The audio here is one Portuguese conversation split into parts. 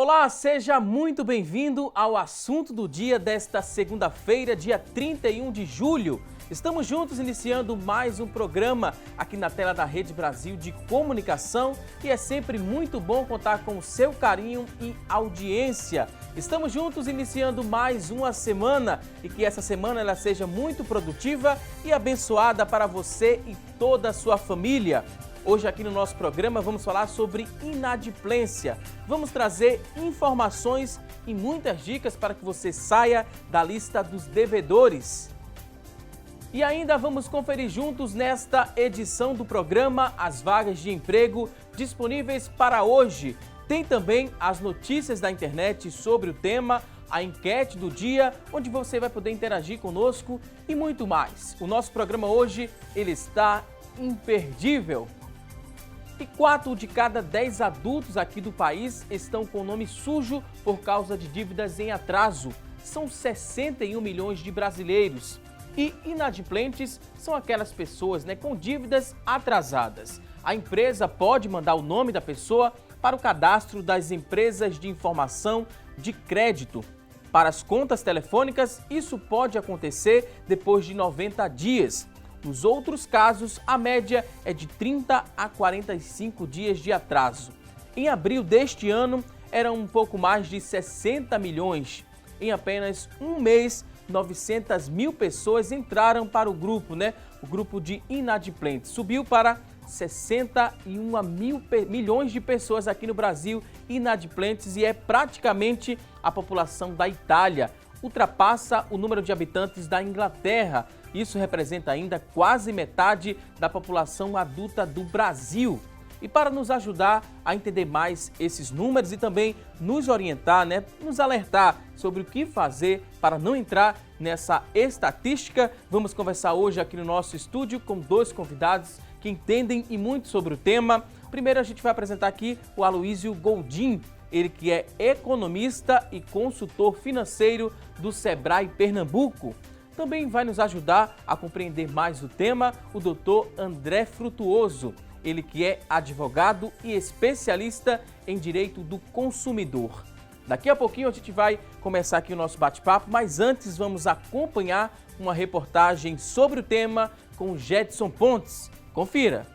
Olá, seja muito bem-vindo ao assunto do dia desta segunda-feira, dia 31 de julho. Estamos juntos iniciando mais um programa aqui na tela da Rede Brasil de Comunicação e é sempre muito bom contar com o seu carinho e audiência. Estamos juntos iniciando mais uma semana e que essa semana ela seja muito produtiva e abençoada para você e toda a sua família. Hoje aqui no nosso programa vamos falar sobre inadimplência. Vamos trazer informações e muitas dicas para que você saia da lista dos devedores. E ainda vamos conferir juntos nesta edição do programa as vagas de emprego disponíveis para hoje. Tem também as notícias da internet sobre o tema, a enquete do dia, onde você vai poder interagir conosco e muito mais. O nosso programa hoje ele está imperdível. E 4 de cada 10 adultos aqui do país estão com o nome sujo por causa de dívidas em atraso. São 61 milhões de brasileiros. E inadimplentes são aquelas pessoas com dívidas atrasadas. A empresa pode mandar o nome da pessoa para o cadastro das empresas de informação de crédito. Para as contas telefônicas, isso pode acontecer depois de 90 dias. Nos outros casos, a média é de 30 a 45 dias de atraso. Em abril deste ano, eram um pouco mais de 60 milhões. Em apenas um mês, 900 mil pessoas entraram para o grupo, O grupo de inadimplentes. Subiu para 61 milhões de pessoas aqui no Brasil inadimplentes e é praticamente a população da Itália. Ultrapassa o número de habitantes da Inglaterra. Isso representa ainda quase metade da população adulta do Brasil. E para nos ajudar a entender mais esses números e também nos orientar, nos alertar sobre o que fazer para não entrar nessa estatística, vamos conversar hoje aqui no nosso estúdio com dois convidados que entendem e muito sobre o tema. Primeiro a gente vai apresentar aqui o Aloísio Goldim, ele que é economista e consultor financeiro do Sebrae Pernambuco. Também vai nos ajudar a compreender mais o tema o doutor André Frutuoso, ele que é advogado e especialista em direito do consumidor. Daqui a pouquinho a gente vai começar aqui o nosso bate-papo, mas antes vamos acompanhar uma reportagem sobre o tema com o Gedson Pontes. Confira!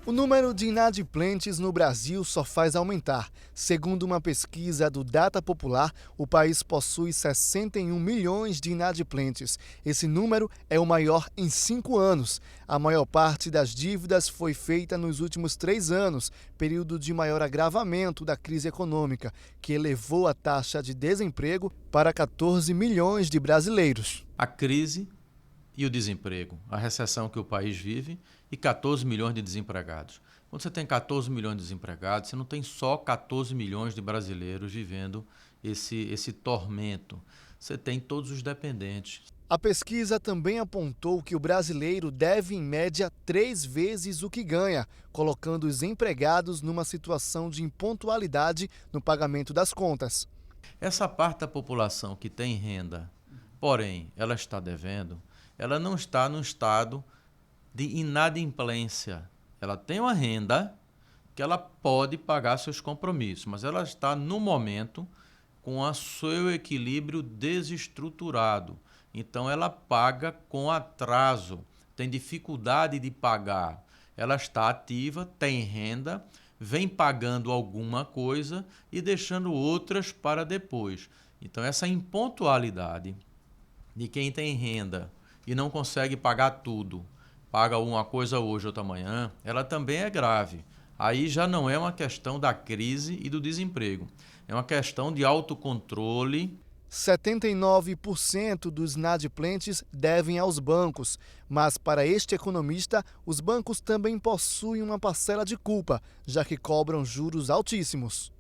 O número de inadimplentes no Brasil só faz aumentar. Segundo uma pesquisa do Data Popular, o país possui 61 milhões de inadimplentes. Esse número é o maior em 5 anos. A maior parte das dívidas foi feita nos últimos 3 anos, período de maior agravamento da crise econômica, que elevou a taxa de desemprego para 14 milhões de brasileiros. A crise e o desemprego, a recessão que o país vive e 14 milhões de desempregados. Quando você tem 14 milhões de desempregados, você não tem só 14 milhões de brasileiros vivendo esse tormento. Você tem todos os dependentes. A pesquisa também apontou que o brasileiro deve, em média, 3 vezes o que ganha, colocando os empregados numa situação de impontualidade no pagamento das contas. Essa parte da população que tem renda, porém, ela está devendo, ela não está no estado de inadimplência. Ela tem uma renda que ela pode pagar seus compromissos, mas ela está, no momento, com o seu equilíbrio desestruturado. Então, ela paga com atraso, tem dificuldade de pagar. Ela está ativa, tem renda, vem pagando alguma coisa e deixando outras para depois. Então, essa impontualidade de quem tem renda e não consegue pagar tudo, paga uma coisa hoje, outra amanhã, ela também é grave. Aí já não é uma questão da crise e do desemprego, é uma questão de autocontrole. 79% dos inadimplentes devem aos bancos, mas para este economista, os bancos também possuem uma parcela de culpa, já que cobram juros altíssimos.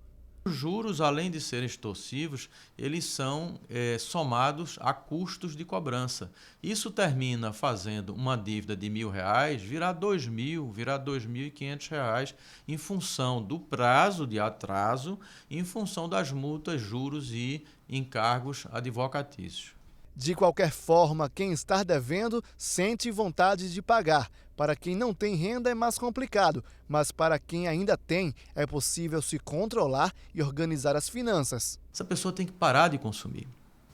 Os juros, além de serem extorsivos, eles são somados a custos de cobrança. Isso termina fazendo uma dívida de R$1.000 virar R$2.000, virar R$2.500 em função do prazo de atraso, em função das multas, juros e encargos advocatícios. De qualquer forma, quem está devendo sente vontade de pagar. Para quem não tem renda é mais complicado, mas para quem ainda tem, é possível se controlar e organizar as finanças. Essa pessoa tem que parar de consumir.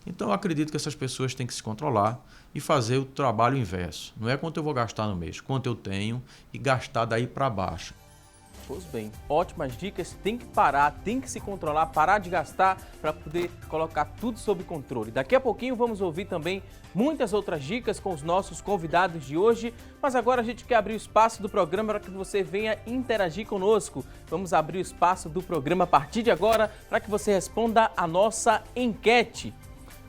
Então, eu acredito que essas pessoas têm que se controlar e fazer o trabalho inverso. Não é quanto eu vou gastar no mês, quanto eu tenho e gastar daí para baixo. Pois bem, ótimas dicas, tem que parar, tem que se controlar, parar de gastar para poder colocar tudo sob controle. Daqui a pouquinho vamos ouvir também muitas outras dicas com os nossos convidados de hoje, mas agora a gente quer abrir o espaço do programa para que você venha interagir conosco. Vamos abrir o espaço do programa a partir de agora para que você responda a nossa enquete.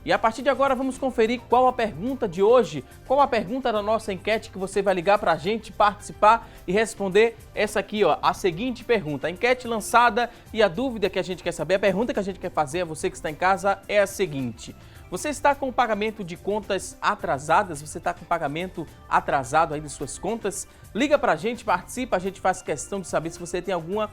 E a partir de agora vamos conferir qual a pergunta de hoje, qual a pergunta da nossa enquete que você vai ligar para a gente participar e responder essa aqui, ó, a seguinte pergunta. A enquete lançada e a dúvida que a gente quer saber, a pergunta que a gente quer fazer a você que está em casa é a seguinte. Você está com o pagamento de contas atrasadas? Você está com o pagamento atrasado aí de suas contas? Liga para a gente, participa, a gente faz questão de saber se você tem alguma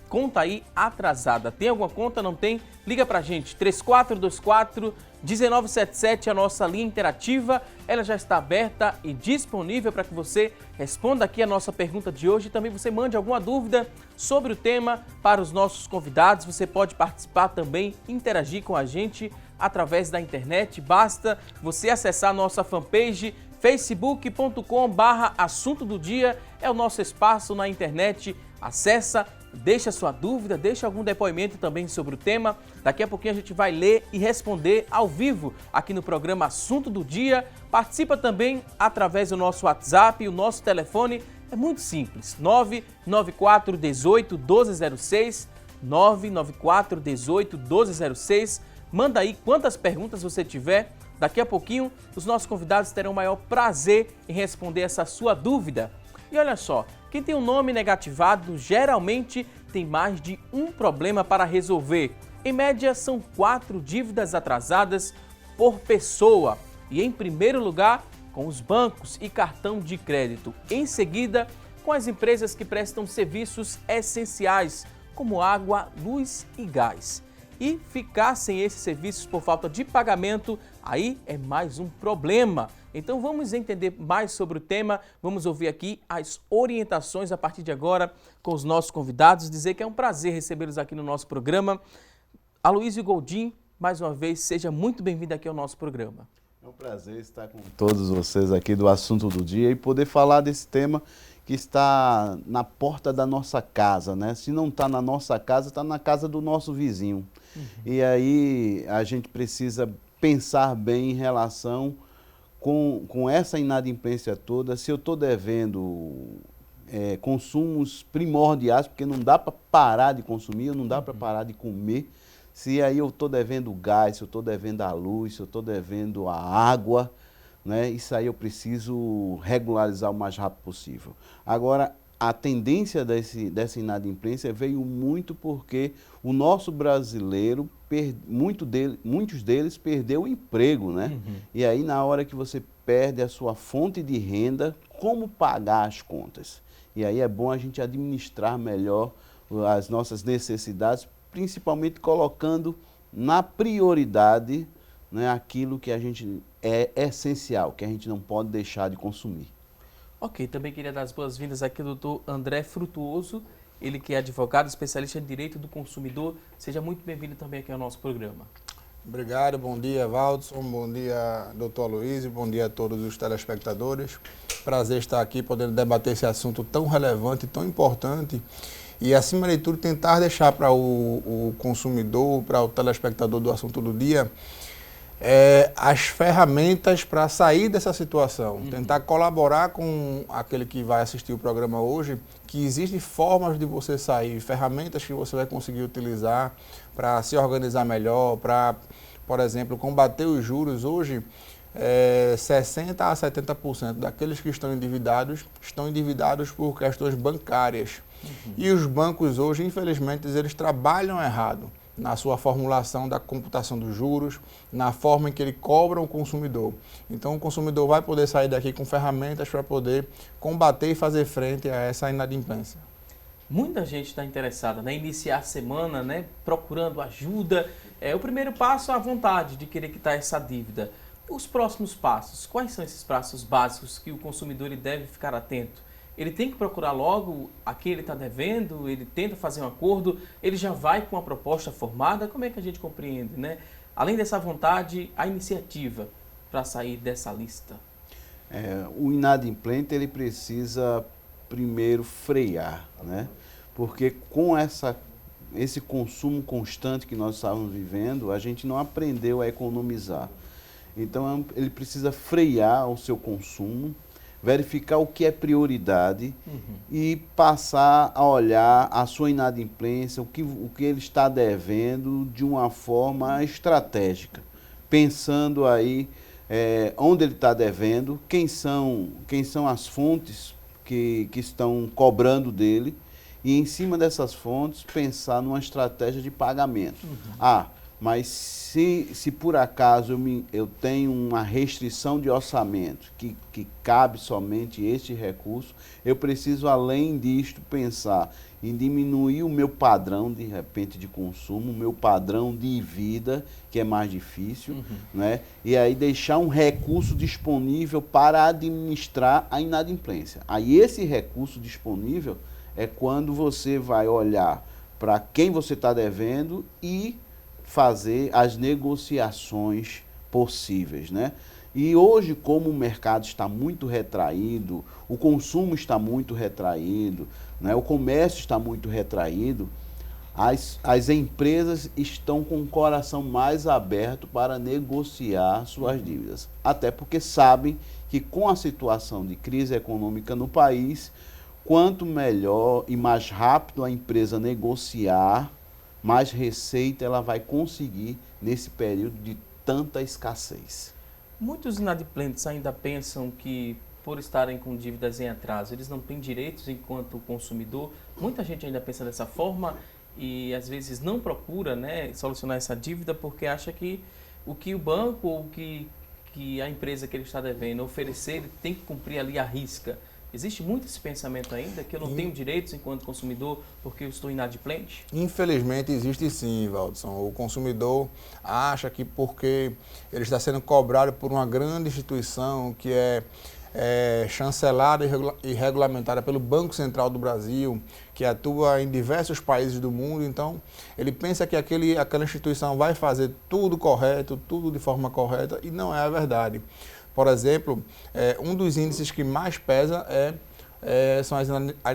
conta aí atrasada. Tem alguma conta? Não tem? Liga pra gente, 3424-1977, a nossa linha interativa. Ela já está aberta e disponível para que você responda aqui a nossa pergunta de hoje. Também você mande alguma dúvida sobre o tema para os nossos convidados. Você pode participar também, interagir com a gente através da internet. Basta você acessar a nossa fanpage facebook.com/assunto do dia. É o nosso espaço na internet. Acessa, deixa sua dúvida, deixa algum depoimento também sobre o tema. Daqui a pouquinho a gente vai ler e responder ao vivo aqui no programa Assunto do Dia. Participa também através do nosso WhatsApp, o nosso telefone é muito simples, 994 18 1206, 994 18 1206. Manda aí quantas perguntas você tiver. Daqui a pouquinho os nossos convidados terão o maior prazer em responder essa sua dúvida. E olha só, quem tem um nome negativado geralmente tem mais de um problema para resolver. Em média, são 4 dívidas atrasadas por pessoa. E em primeiro lugar, com os bancos e cartão de crédito. Em seguida, com as empresas que prestam serviços essenciais, como água, luz e gás. E ficar sem esses serviços por falta de pagamento, aí é mais um problema. Então vamos entender mais sobre o tema, vamos ouvir aqui as orientações a partir de agora com os nossos convidados, dizer que é um prazer recebê-los aqui no nosso programa. Aloysio Goldim, mais uma vez, seja muito bem-vindo aqui ao nosso programa. É um prazer estar com todos vocês aqui do Assunto do Dia e poder falar desse tema que está na porta da nossa casa, né? Se não está na nossa casa, está na casa do nosso vizinho. E aí a gente precisa pensar bem em relação com essa inadimplência toda. Se eu estou devendo consumos primordiais, porque não dá para parar de consumir, não dá para parar de comer. Se aí eu estou devendo gás, se eu estou devendo a luz, se eu estou devendo a água, né? Isso aí eu preciso regularizar o mais rápido possível. Agora, a tendência dessa inadimplência veio muito porque o nosso brasileiro, muitos deles perdeu o emprego, né? E aí na hora que você perde a sua fonte de renda, como pagar as contas? E aí é bom a gente administrar melhor as nossas necessidades, principalmente colocando na prioridade, né, aquilo que a gente é essencial, que a gente não pode deixar de consumir. Ok, também queria dar as boas-vindas aqui ao doutor André Frutuoso, ele que é advogado, especialista em direito do consumidor. Seja muito bem-vindo também aqui ao nosso programa. Obrigado, bom dia, Valdson, bom dia, doutor Aloysio, bom dia a todos os telespectadores. Prazer estar aqui podendo debater esse assunto tão relevante, tão importante e, acima de tudo, tentar deixar para o consumidor, para o telespectador do Assunto do Dia, as ferramentas para sair dessa situação, tentar colaborar com aquele que vai assistir o programa hoje, que existem formas de você sair, ferramentas que você vai conseguir utilizar para se organizar melhor, para, por exemplo, combater os juros. Hoje, 60% a 70% daqueles que estão endividados por questões bancárias. E os bancos hoje, infelizmente, eles trabalham errado na sua formulação da computação dos juros, na forma em que ele cobra o consumidor. Então, o consumidor vai poder sair daqui com ferramentas para poder combater e fazer frente a essa inadimplência. Muita gente está interessada, né, em iniciar a semana, né, procurando ajuda. O primeiro passo é a vontade de querer quitar essa dívida. Os próximos passos, quais são esses passos básicos que o consumidor ele deve ficar atento? Ele tem que procurar logo a quem ele está devendo, ele tenta fazer um acordo, ele já vai com a proposta formada? Como é que a gente compreende, né? Além dessa vontade, a iniciativa para sair dessa lista? O inadimplente ele precisa primeiro frear, né? Porque com esse consumo constante que nós estávamos vivendo, a gente não aprendeu a economizar. Então ele precisa frear o seu consumo, verificar o que é prioridade e passar a olhar a sua inadimplência, o que ele está devendo de uma forma estratégica, pensando aí onde ele está devendo, quem são as fontes que estão cobrando dele, e em cima dessas fontes pensar numa estratégia de pagamento. Mas se por acaso eu tenho uma restrição de orçamento que cabe somente este recurso, eu preciso, além disto, pensar em diminuir o meu padrão, de repente, de consumo, o meu padrão de vida, que é mais difícil, né? E aí deixar um recurso disponível para administrar a inadimplência. Aí esse recurso disponível é quando você vai olhar para quem você está devendo e fazer as negociações possíveis, né? E hoje, como o mercado está muito retraído, o consumo está muito retraído, né? O comércio está muito retraído, as empresas estão com o coração mais aberto para negociar suas dívidas. Até porque sabem que com a situação de crise econômica no país, quanto melhor e mais rápido a empresa negociar, mais receita ela vai conseguir nesse período de tanta escassez. Muitos inadimplentes ainda pensam que, por estarem com dívidas em atraso, eles não têm direitos enquanto consumidor. Muita gente ainda pensa dessa forma e, às vezes, não procura, né, solucionar essa dívida porque acha que o que o banco ou que a empresa que ele está devendo oferecer, ele tem que cumprir ali à risca. Existe muito esse pensamento ainda, que eu não tenho direitos enquanto consumidor porque eu estou inadimplente? Infelizmente existe sim, Valdson. O consumidor acha que porque ele está sendo cobrado por uma grande instituição que é chancelada e regulamentada pelo Banco Central do Brasil, que atua em diversos países do mundo, então ele pensa que aquela instituição vai fazer tudo correto, tudo de forma correta, e não é a verdade. Por exemplo, um dos índices que mais pesa são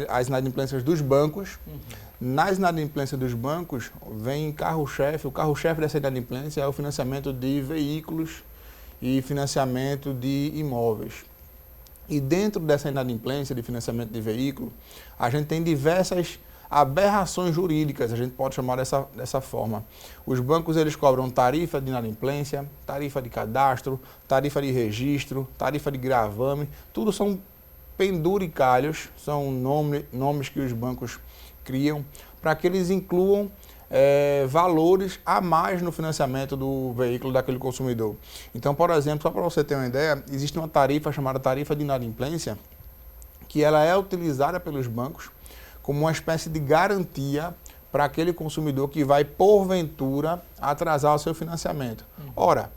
as inadimplências dos bancos. Nas inadimplências dos bancos, vem o carro-chefe dessa inadimplência é o financiamento de veículos e financiamento de imóveis. E dentro dessa inadimplência de financiamento de veículo, a gente tem diversas aberrações jurídicas, a gente pode chamar dessa forma. Os bancos eles cobram tarifa de inadimplência, tarifa de cadastro, tarifa de registro, tarifa de gravame, tudo são penduricalhos, são nomes que os bancos criam para que eles incluam valores a mais no financiamento do veículo daquele consumidor. Então, por exemplo, só para você ter uma ideia, existe uma tarifa chamada tarifa de inadimplência, que ela é utilizada pelos bancos como uma espécie de garantia para aquele consumidor que vai, porventura, atrasar o seu financiamento. Ora,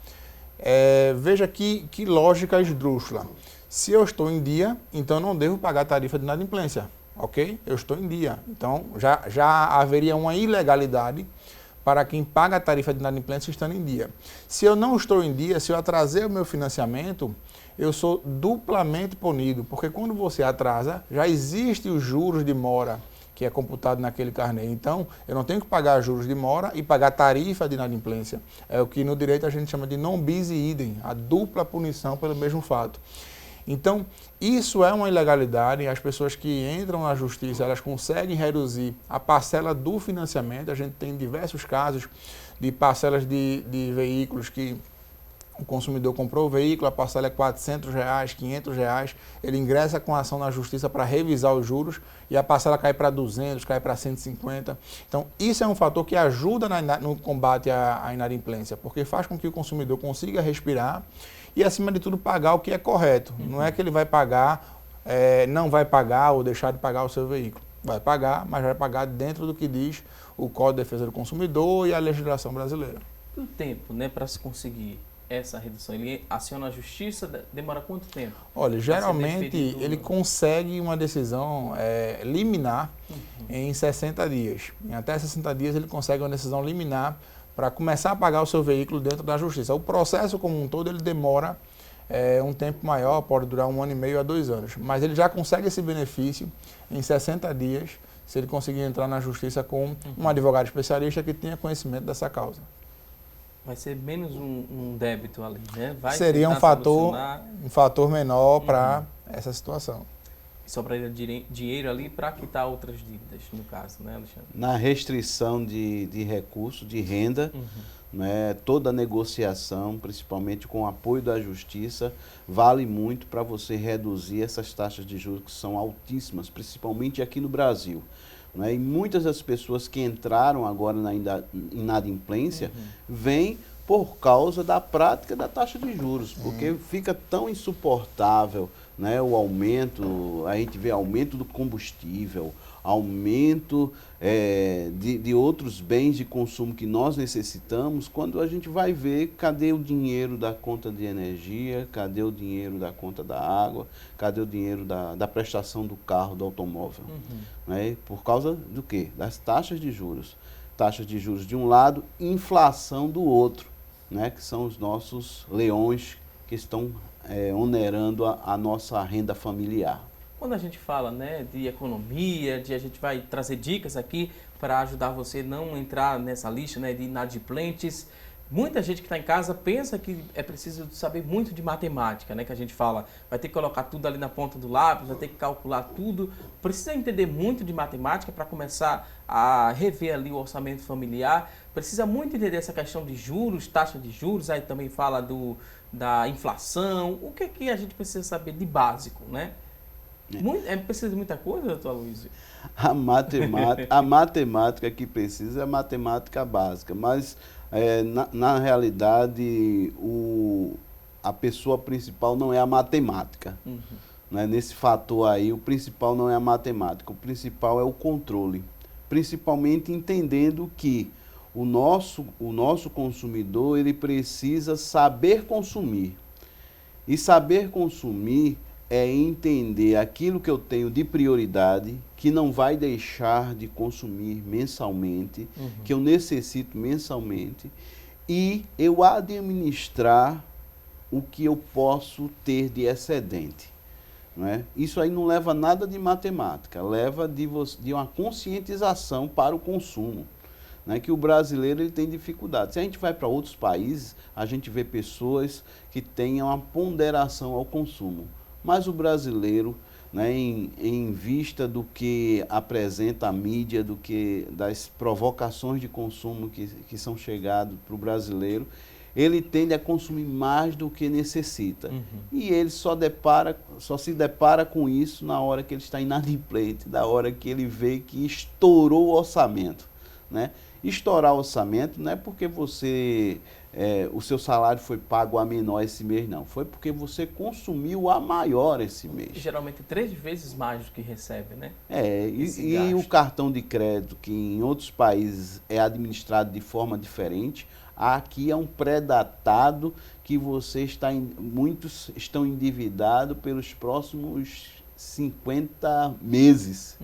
veja que lógica esdrúxula. Se eu estou em dia, então eu não devo pagar a tarifa de inadimplência, ok? Eu estou em dia. Então, já haveria uma ilegalidade para quem paga a tarifa de inadimplência estando em dia. Se eu não estou em dia, se eu atrasei o meu financiamento, eu sou duplamente punido, porque quando você atrasa, já existe os juros de mora, que é computado naquele carnê. Então, eu não tenho que pagar juros de mora e pagar tarifa de inadimplência. É o que no direito a gente chama de non bis idem, a dupla punição pelo mesmo fato. Então, isso é uma ilegalidade. As pessoas que entram na justiça, elas conseguem reduzir a parcela do financiamento. A gente tem diversos casos de parcelas de veículos que o consumidor comprou o veículo, a parcela é R$400, R$500, ele ingressa com a ação na justiça para revisar os juros e a parcela cai para 200, cai para 150. Então, isso é um fator que ajuda no combate à inadimplência, porque faz com que o consumidor consiga respirar e, acima de tudo, pagar o que é correto. Não é que ele vai pagar, não vai pagar ou deixar de pagar o seu veículo. Vai pagar, mas vai pagar dentro do que diz o Código de Defesa do Consumidor e a legislação brasileira. E o tempo, né, para se conseguir essa redução? Ele aciona a justiça, demora quanto tempo? Olha, geralmente ele consegue uma decisão liminar em 60 dias. Em até 60 dias ele consegue uma decisão liminar para começar a pagar o seu veículo dentro da justiça. O processo como um todo ele demora um tempo maior, pode durar 1 ano e meio a 2 anos. Mas ele já consegue esse benefício em 60 dias, se ele conseguir entrar na justiça com um advogado especialista que tenha conhecimento dessa causa. Vai ser menos um débito ali, né? Seria um fator menor para essa situação. Sobraria dinheiro ali para quitar outras dívidas, no caso, né, Alexandre? Na restrição de recursos, de renda, né, toda negociação, principalmente com o apoio da justiça, vale muito para você reduzir essas taxas de juros que são altíssimas, principalmente aqui no Brasil. Né? E muitas das pessoas que entraram agora na inadimplência vêm por causa da prática da taxa de juros, porque fica tão insuportável, né, o aumento, a gente vê aumento do combustível, aumento de outros bens de consumo que nós necessitamos, quando a gente vai ver cadê o dinheiro da conta de energia, cadê o dinheiro da conta da água, cadê o dinheiro da prestação do carro, do automóvel. Né? Por causa do quê? Das taxas de juros. Taxas de juros de um lado, inflação do outro, né? Que são os nossos leões que estão onerando a nossa renda familiar. Quando a gente fala, né, de economia, a gente vai trazer dicas aqui para ajudar você a não entrar nessa lista, né, de inadimplentes. Muita gente que está em casa pensa que é preciso saber muito de matemática, né, que a gente fala, vai ter que colocar tudo ali na ponta do lápis, vai ter que calcular tudo. Precisa entender muito de matemática para começar a rever ali o orçamento familiar. Precisa muito entender essa questão de juros, taxa de juros, aí também fala da inflação. O que a gente precisa saber de básico, né? Precisa de muita coisa, doutor Aloysio? A matemática que precisa é a matemática básica, mas na realidade a pessoa principal não é a matemática. Né? Nesse fator aí, o principal não é a matemática, o principal é o controle. Principalmente entendendo que o nosso consumidor ele precisa saber consumir. E saber consumir é entender aquilo que eu tenho de prioridade, que não vai deixar de consumir mensalmente, que eu necessito mensalmente, e eu administrar o que eu posso ter de excedente. Não é? Isso aí não leva nada de matemática, leva de uma conscientização para o consumo. Né, que o brasileiro ele tem dificuldade. Se a gente vai para outros países, a gente vê pessoas que têm uma ponderação ao consumo. Mas o brasileiro, né, em vista do que apresenta a mídia, das provocações de consumo que são chegadas para o brasileiro, ele tende a consumir mais do que necessita. E ele só se depara com isso na hora que ele está inadimplente, na hora que ele vê que estourou o orçamento. Né? Estourar o orçamento não é porque o seu salário foi pago a menor esse mês, não. Foi porque você consumiu a maior esse mês. Geralmente 3 vezes mais do que recebe, né? E o cartão de crédito, que em outros países é administrado de forma diferente, aqui é um pré-datado que muitos estão endividados pelos próximos 50 meses.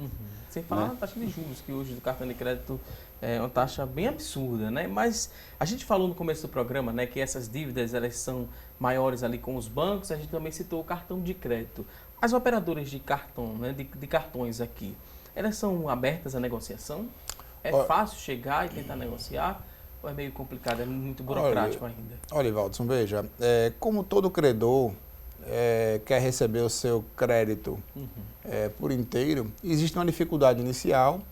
Sem falar na taxa de juros, que hoje do cartão de crédito é uma taxa bem absurda, né? Mas a gente falou no começo do programa, né, que essas dívidas elas são maiores ali com os bancos, a gente também citou o cartão de crédito. As operadoras de cartão, né, de cartões aqui, elas são abertas à negociação? É fácil chegar e tentar negociar? Ou é meio complicado, é muito burocrático ainda? Olha, Valdson, veja, como todo credor quer receber o seu crédito por inteiro, existe uma dificuldade inicial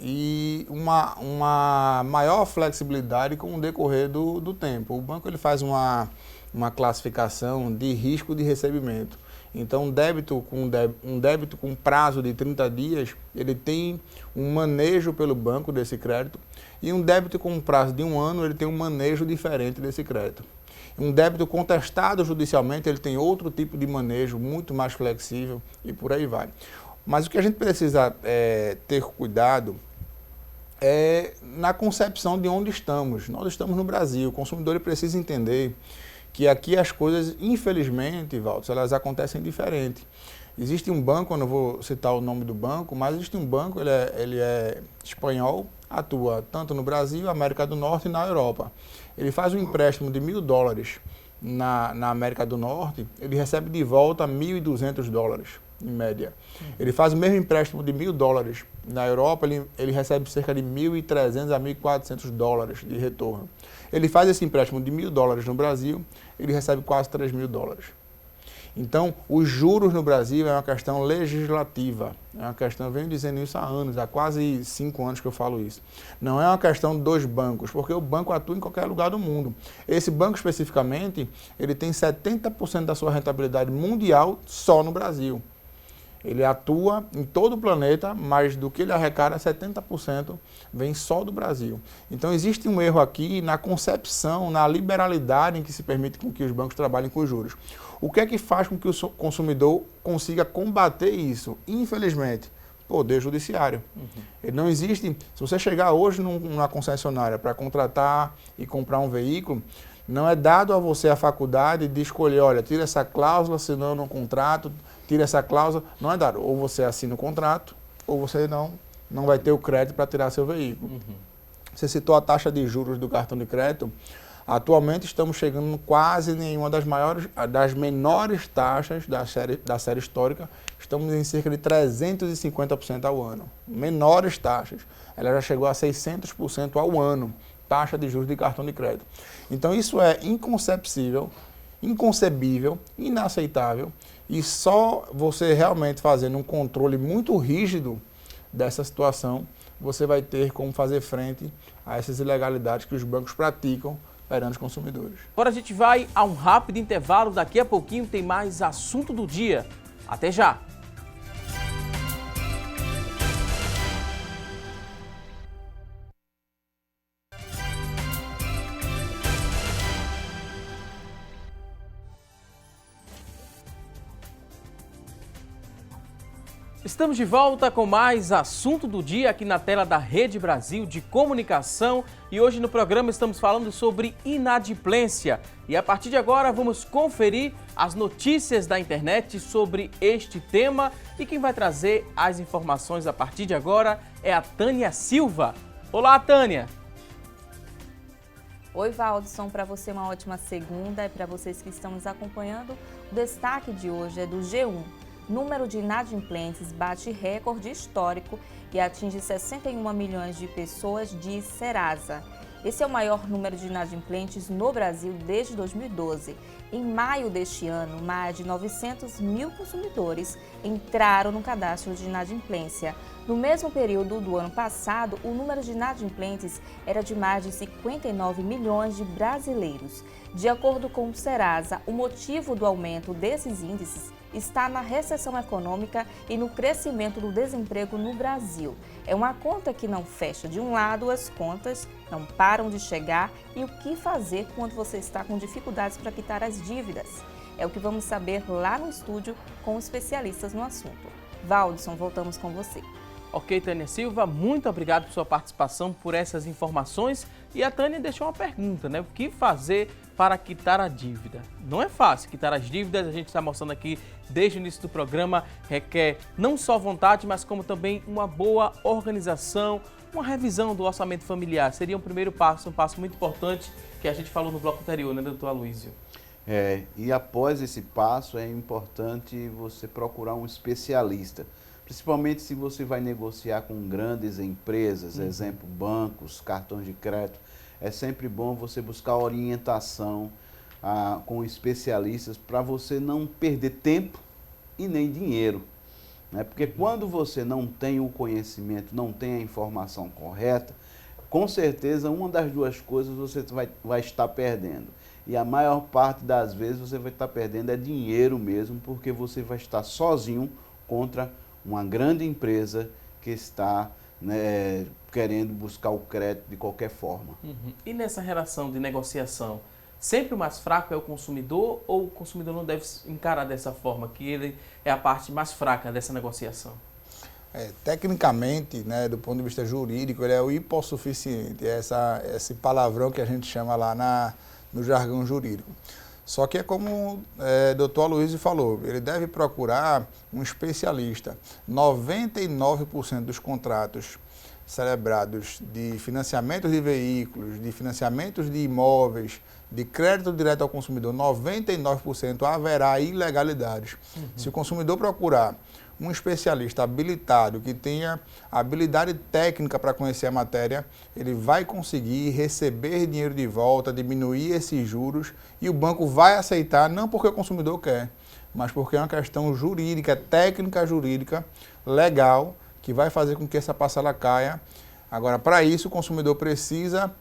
e uma maior flexibilidade com o decorrer do tempo. O banco ele faz uma classificação de risco de recebimento. Então, um débito com prazo de 30 dias, ele tem um manejo pelo banco desse crédito, e um débito com prazo de 1 ano, ele tem um manejo diferente desse crédito. Um débito contestado judicialmente, ele tem outro tipo de manejo, muito mais flexível, e por aí vai. Mas o que a gente precisa ter cuidado é na concepção de onde estamos. Nós estamos no Brasil, o consumidor precisa entender que aqui as coisas, infelizmente, Valdos, elas acontecem diferente. Existe um banco, eu não vou citar o nome do banco, mas existe um banco, ele é espanhol, atua tanto no Brasil, América do Norte e na Europa. Ele faz um empréstimo de $1.000 na América do Norte, ele recebe de volta $1.200, em média. Ele faz o mesmo empréstimo de $1.000 na Europa, ele recebe cerca de $1.300 a $1.400 de retorno. Ele faz esse empréstimo de $1.000 no Brasil, ele recebe quase $3.000. Então, os juros no Brasil é uma questão legislativa, é uma questão, eu venho dizendo isso há anos, há quase 5 anos que eu falo isso. Não é uma questão dos bancos, porque o banco atua em qualquer lugar do mundo. Esse banco especificamente, ele tem 70% da sua rentabilidade mundial só no Brasil. Ele atua em todo o planeta, mas do que ele arrecada, 70% vem só do Brasil. Então, existe um erro aqui na concepção, na liberalidade em que se permite com que os bancos trabalhem com os juros. O que é que faz com que o consumidor consiga combater isso? Infelizmente, poder judiciário. Ele não existe. Se você chegar hoje numa concessionária para contratar e comprar um veículo, não é dado a você a faculdade de escolher, olha, tira essa cláusula, senão eu não contrato, tira essa cláusula. Não é dado. Ou você assina o contrato, ou você não vai ter o crédito para tirar seu veículo. Você citou a taxa de juros do cartão de crédito. Atualmente estamos chegando quase nenhuma das menores taxas da série histórica. Estamos em cerca de 350% ao ano. Menores taxas. Ela já chegou a 600% ao ano, taxa de juros de cartão de crédito. Então isso é inconcebível, inaceitável, e só você realmente fazendo um controle muito rígido dessa situação, você vai ter como fazer frente a essas ilegalidades que os bancos praticam perante os consumidores. Agora a gente vai a um rápido intervalo, daqui a pouquinho tem mais assunto do dia. Até já! Estamos de volta com mais assunto do dia aqui na tela da Rede Brasil de Comunicação e hoje no programa estamos falando sobre inadimplência e a partir de agora vamos conferir as notícias da internet sobre este tema e quem vai trazer as informações a partir de agora é a Tânia Silva. Olá, Tânia! Oi, Valdson, para você uma ótima segunda e para vocês que estão nos acompanhando, o destaque de hoje é do G1. Número de inadimplentes bate recorde histórico e atinge 61 milhões de pessoas, diz Serasa. Esse é o maior número de inadimplentes no Brasil desde 2012. Em maio deste ano, mais de 900 mil consumidores entraram no cadastro de inadimplência. No mesmo período do ano passado, o número de inadimplentes era de mais de 59 milhões de brasileiros. De acordo com o Serasa, o motivo do aumento desses índices está na recessão econômica e no crescimento do desemprego no Brasil. É uma conta que não fecha. De um lado, as contas não param de chegar e o que fazer quando você está com dificuldades para quitar as dívidas? É o que vamos saber lá no estúdio com especialistas no assunto. Valdson, voltamos com você. Ok, Tânia Silva, muito obrigado por sua participação, por essas informações. E a Tânia deixou uma pergunta, né? O que fazer para quitar a dívida? Não é fácil quitar as dívidas, a gente está mostrando aqui desde o início do programa, requer não só vontade, mas como também uma boa organização, uma revisão do orçamento familiar. Seria um primeiro passo, um passo muito importante que a gente falou no bloco anterior, né, doutor Aloysio? E após esse passo é importante você procurar um especialista. Principalmente se você vai negociar com grandes empresas, exemplo, bancos, cartões de crédito, é sempre bom você buscar orientação com especialistas para você não perder tempo e nem dinheiro. Né? Porque quando você não tem o conhecimento, não tem a informação correta, com certeza uma das duas coisas você vai estar perdendo. E a maior parte das vezes você vai estar perdendo é dinheiro mesmo, porque você vai estar sozinho contra uma grande empresa que está, né, querendo buscar o crédito de qualquer forma. E nessa relação de negociação, sempre o mais fraco é o consumidor ou o consumidor não deve encarar dessa forma, que ele é a parte mais fraca dessa negociação? Tecnicamente, né, do ponto de vista jurídico, ele é o hipossuficiente, esse palavrão que a gente chama lá no jargão jurídico. Só que é como o doutor Aloysio falou, ele deve procurar um especialista. 99% dos contratos celebrados de financiamentos de veículos, de financiamentos de imóveis, de crédito direto ao consumidor, 99% haverá ilegalidades. Se o consumidor procurar um especialista habilitado, que tenha habilidade técnica para conhecer a matéria, ele vai conseguir receber dinheiro de volta, diminuir esses juros e o banco vai aceitar, não porque o consumidor quer, mas porque é uma questão jurídica, técnica jurídica, legal, que vai fazer com que essa parcela caia. Agora, para isso, o consumidor precisa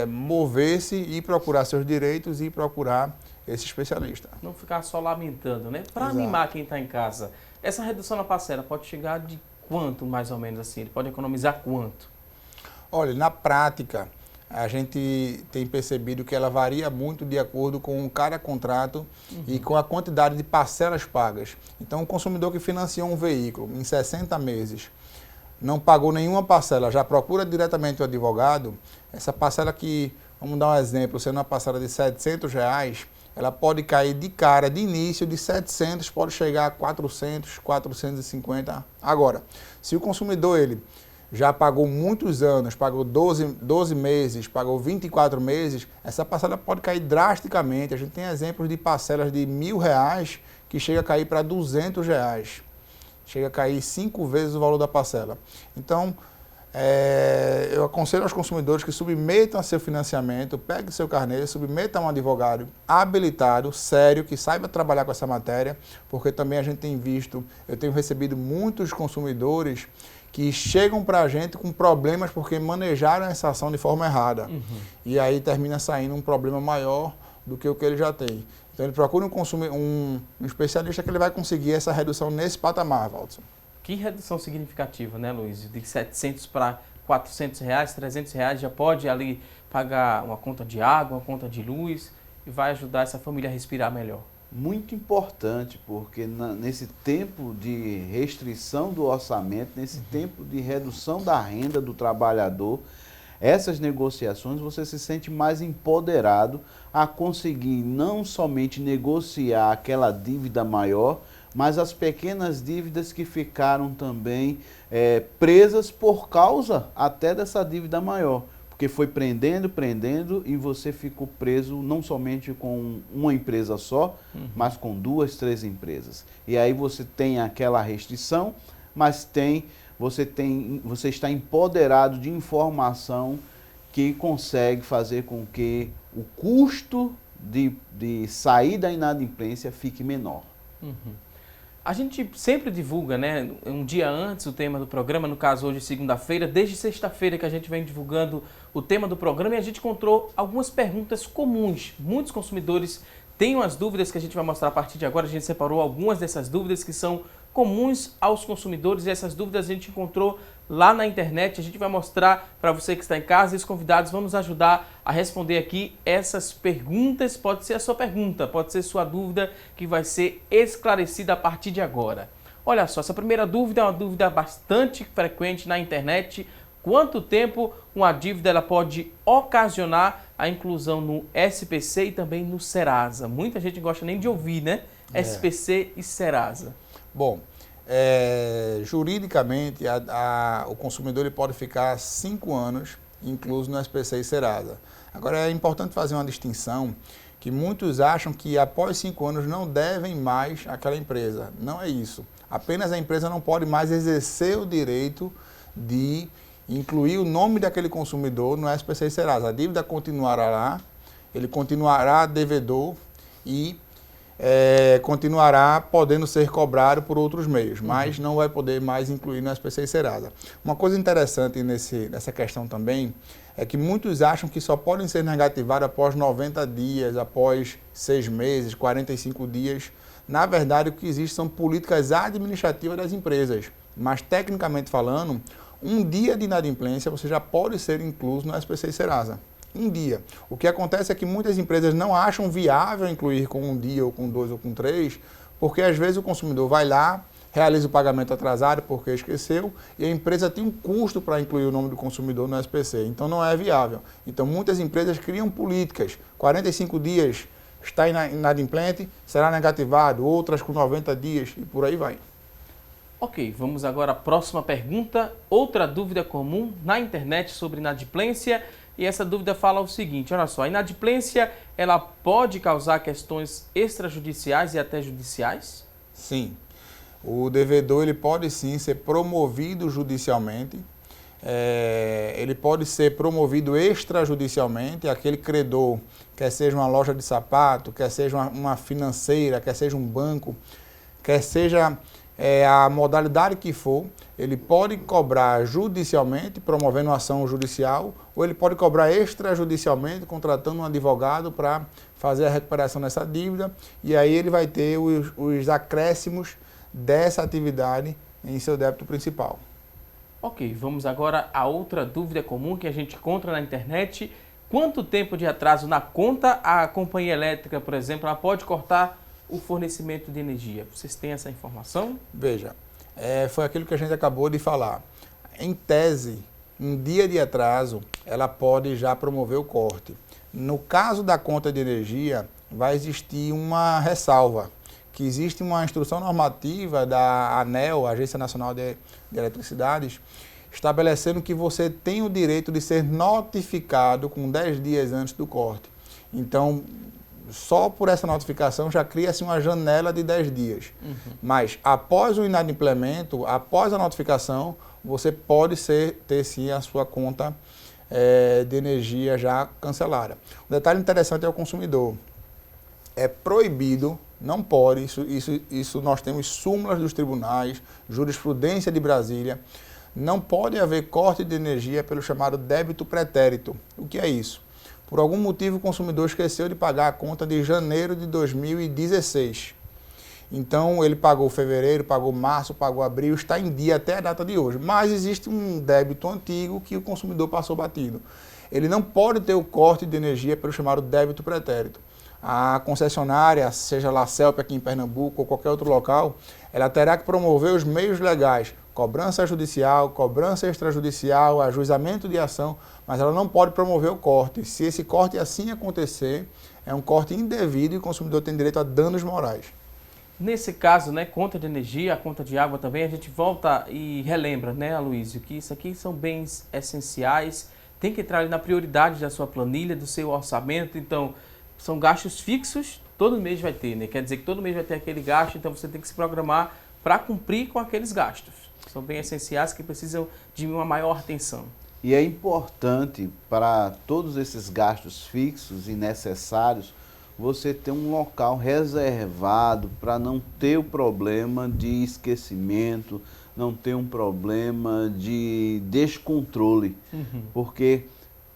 mover-se e procurar seus direitos e procurar esse especialista. Não ficar só lamentando, né? Para animar quem está em casa. Essa redução na parcela pode chegar de quanto, mais ou menos assim? Ele pode economizar quanto? Olha, na prática, a gente tem percebido que ela varia muito de acordo com cada contrato e com a quantidade de parcelas pagas. Então, o consumidor que financiou um veículo em 60 meses, não pagou nenhuma parcela, já procura diretamente o advogado, essa parcela que, vamos dar um exemplo, sendo uma parcela de R$700, ela pode cair de cara, de início, de 700, pode chegar a 400, 450. Agora, se o consumidor ele já pagou muitos anos, pagou 12 meses, pagou 24 meses, essa parcela pode cair drasticamente. A gente tem exemplos de parcelas de R$1.000 que chega a cair para R$200. Chega a cair 5 vezes o valor da parcela. Então, eu aconselho aos consumidores que submetam a seu financiamento, peguem seu carnê, submetam a um advogado habilitado, sério, que saiba trabalhar com essa matéria, porque também a gente tem visto, eu tenho recebido muitos consumidores que chegam para a gente com problemas porque manejaram essa ação de forma errada. E aí termina saindo um problema maior do que o que ele já tem. Então ele procura um especialista que ele vai conseguir essa redução nesse patamar, Valdson. Que redução significativa, né, Luiz? De 700 para R$400, R$300, já pode ali pagar uma conta de água, uma conta de luz e vai ajudar essa família a respirar melhor. Muito importante, porque nesse tempo de restrição do orçamento, nesse tempo de redução da renda do trabalhador, essas negociações você se sente mais empoderado a conseguir não somente negociar aquela dívida maior, mas as pequenas dívidas que ficaram também presas por causa até dessa dívida maior. Porque foi prendendo e você ficou preso não somente com uma empresa só, mas com 2, 3 empresas. E aí você tem aquela restrição, mas você está empoderado de informação que consegue fazer com que o custo de sair da inadimplência fique menor. A gente sempre divulga, né, um dia antes o tema do programa, no caso hoje segunda-feira, desde sexta-feira que a gente vem divulgando o tema do programa e a gente encontrou algumas perguntas comuns. Muitos consumidores têm umas dúvidas que a gente vai mostrar a partir de agora. A gente separou algumas dessas dúvidas que são comuns aos consumidores e essas dúvidas a gente encontrou lá na internet. A gente vai mostrar para você que está em casa e os convidados vão nos ajudar a responder aqui essas perguntas. Pode ser a sua pergunta, pode ser sua dúvida que vai ser esclarecida a partir de agora. Olha só, essa primeira dúvida é uma dúvida bastante frequente na internet. Quanto tempo uma dívida ela pode ocasionar a inclusão no SPC e também no Serasa? Muita gente não gosta nem de ouvir, né? SPC e Serasa. Bom, juridicamente, o consumidor ele pode ficar 5 anos incluso no SPC e Serasa. Agora, é importante fazer uma distinção que muitos acham que após 5 anos não devem mais àquela empresa. Não é isso. Apenas a empresa não pode mais exercer o direito de incluir o nome daquele consumidor no SPC e Serasa. A dívida continuará lá, ele continuará devedor e continuará podendo ser cobrado por outros meios, mas não vai poder mais incluir no SPC e Serasa. Uma coisa interessante nessa questão também é que muitos acham que só podem ser negativados após 90 dias, após 6 meses, 45 dias. Na verdade, o que existe são políticas administrativas das empresas, mas tecnicamente falando, um dia de inadimplência você já pode ser incluso no SPC e Serasa. Um dia. O que acontece é que muitas empresas não acham viável incluir com um dia, ou com 2, ou com 3, porque às vezes o consumidor vai lá, realiza o pagamento atrasado porque esqueceu e a empresa tem um custo para incluir o nome do consumidor no SPC, então não é viável. Então muitas empresas criam políticas, 45 dias está inadimplente, será negativado, outras com 90 dias e por aí vai. Ok, vamos agora à próxima pergunta. Outra dúvida comum na internet sobre inadimplência, e essa dúvida fala o seguinte, olha só, a inadimplência ela pode causar questões extrajudiciais e até judiciais? Sim, o devedor ele pode sim ser promovido judicialmente, ele pode ser promovido extrajudicialmente, aquele credor, quer seja uma loja de sapato, quer seja uma financeira, quer seja um banco, quer seja a modalidade que for, ele pode cobrar judicialmente, promovendo uma ação judicial, ou ele pode cobrar extrajudicialmente, contratando um advogado para fazer a recuperação dessa dívida, e aí ele vai ter os acréscimos dessa atividade em seu débito principal. Ok, vamos agora a outra dúvida comum que a gente encontra na internet. Quanto tempo de atraso na conta a companhia elétrica, por exemplo, ela pode cortar o fornecimento de energia? Vocês têm essa informação? Veja, foi aquilo que a gente acabou de falar. Em tese, um dia de atraso, ela pode já promover o corte. No caso da conta de energia, vai existir uma ressalva, que existe uma instrução normativa da ANEEL, Agência Nacional de Eletricidades, estabelecendo que você tem o direito de ser notificado com 10 dias antes do corte. Então, só por essa notificação já cria-se uma janela de 10 dias. Mas após o inadimplemento, após a notificação, você pode ter sim a sua conta de energia já cancelada. Um detalhe interessante é o consumidor. É proibido, não pode, isso nós temos súmulas dos tribunais, jurisprudência de Brasília, não pode haver corte de energia pelo chamado débito pretérito. O que é isso? Por algum motivo o consumidor esqueceu de pagar a conta de janeiro de 2016. Então ele pagou fevereiro, pagou março, pagou abril, está em dia até a data de hoje. Mas existe um débito antigo que o consumidor passou batido. Ele não pode ter o corte de energia pelo chamado débito pretérito. A concessionária, seja lá a CELP aqui em Pernambuco ou qualquer outro local, ela terá que promover os meios legais, cobrança judicial, cobrança extrajudicial, ajuizamento de ação, mas ela não pode promover o corte. Se esse corte assim acontecer, é um corte indevido e o consumidor tem direito a danos morais. Nesse caso, né, conta de energia, a conta de água também, a gente volta e relembra, né, Aloysio, que isso aqui são bens essenciais, tem que entrar ali na prioridade da sua planilha, do seu orçamento, então são gastos fixos, todo mês vai ter, né? Quer dizer que todo mês vai ter aquele gasto, então você tem que se programar para cumprir com aqueles gastos. São bens essenciais que precisam de uma maior atenção. E é importante para todos esses gastos fixos e necessários, você ter um local reservado para não ter o problema de esquecimento, não ter um problema de descontrole. Porque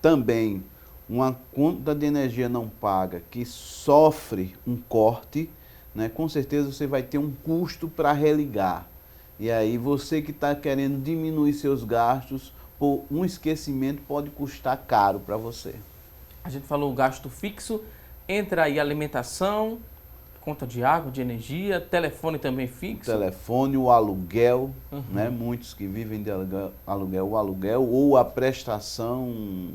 também uma conta de energia não paga que sofre um corte, né, com certeza você vai ter um custo para religar. E aí você que está querendo diminuir seus gastos, por um esquecimento pode custar caro para você. A gente falou o gasto fixo, entra aí alimentação, conta de água, de energia, telefone também fixo. O telefone, o aluguel, né? Muitos que vivem de aluguel, o aluguel ou a prestação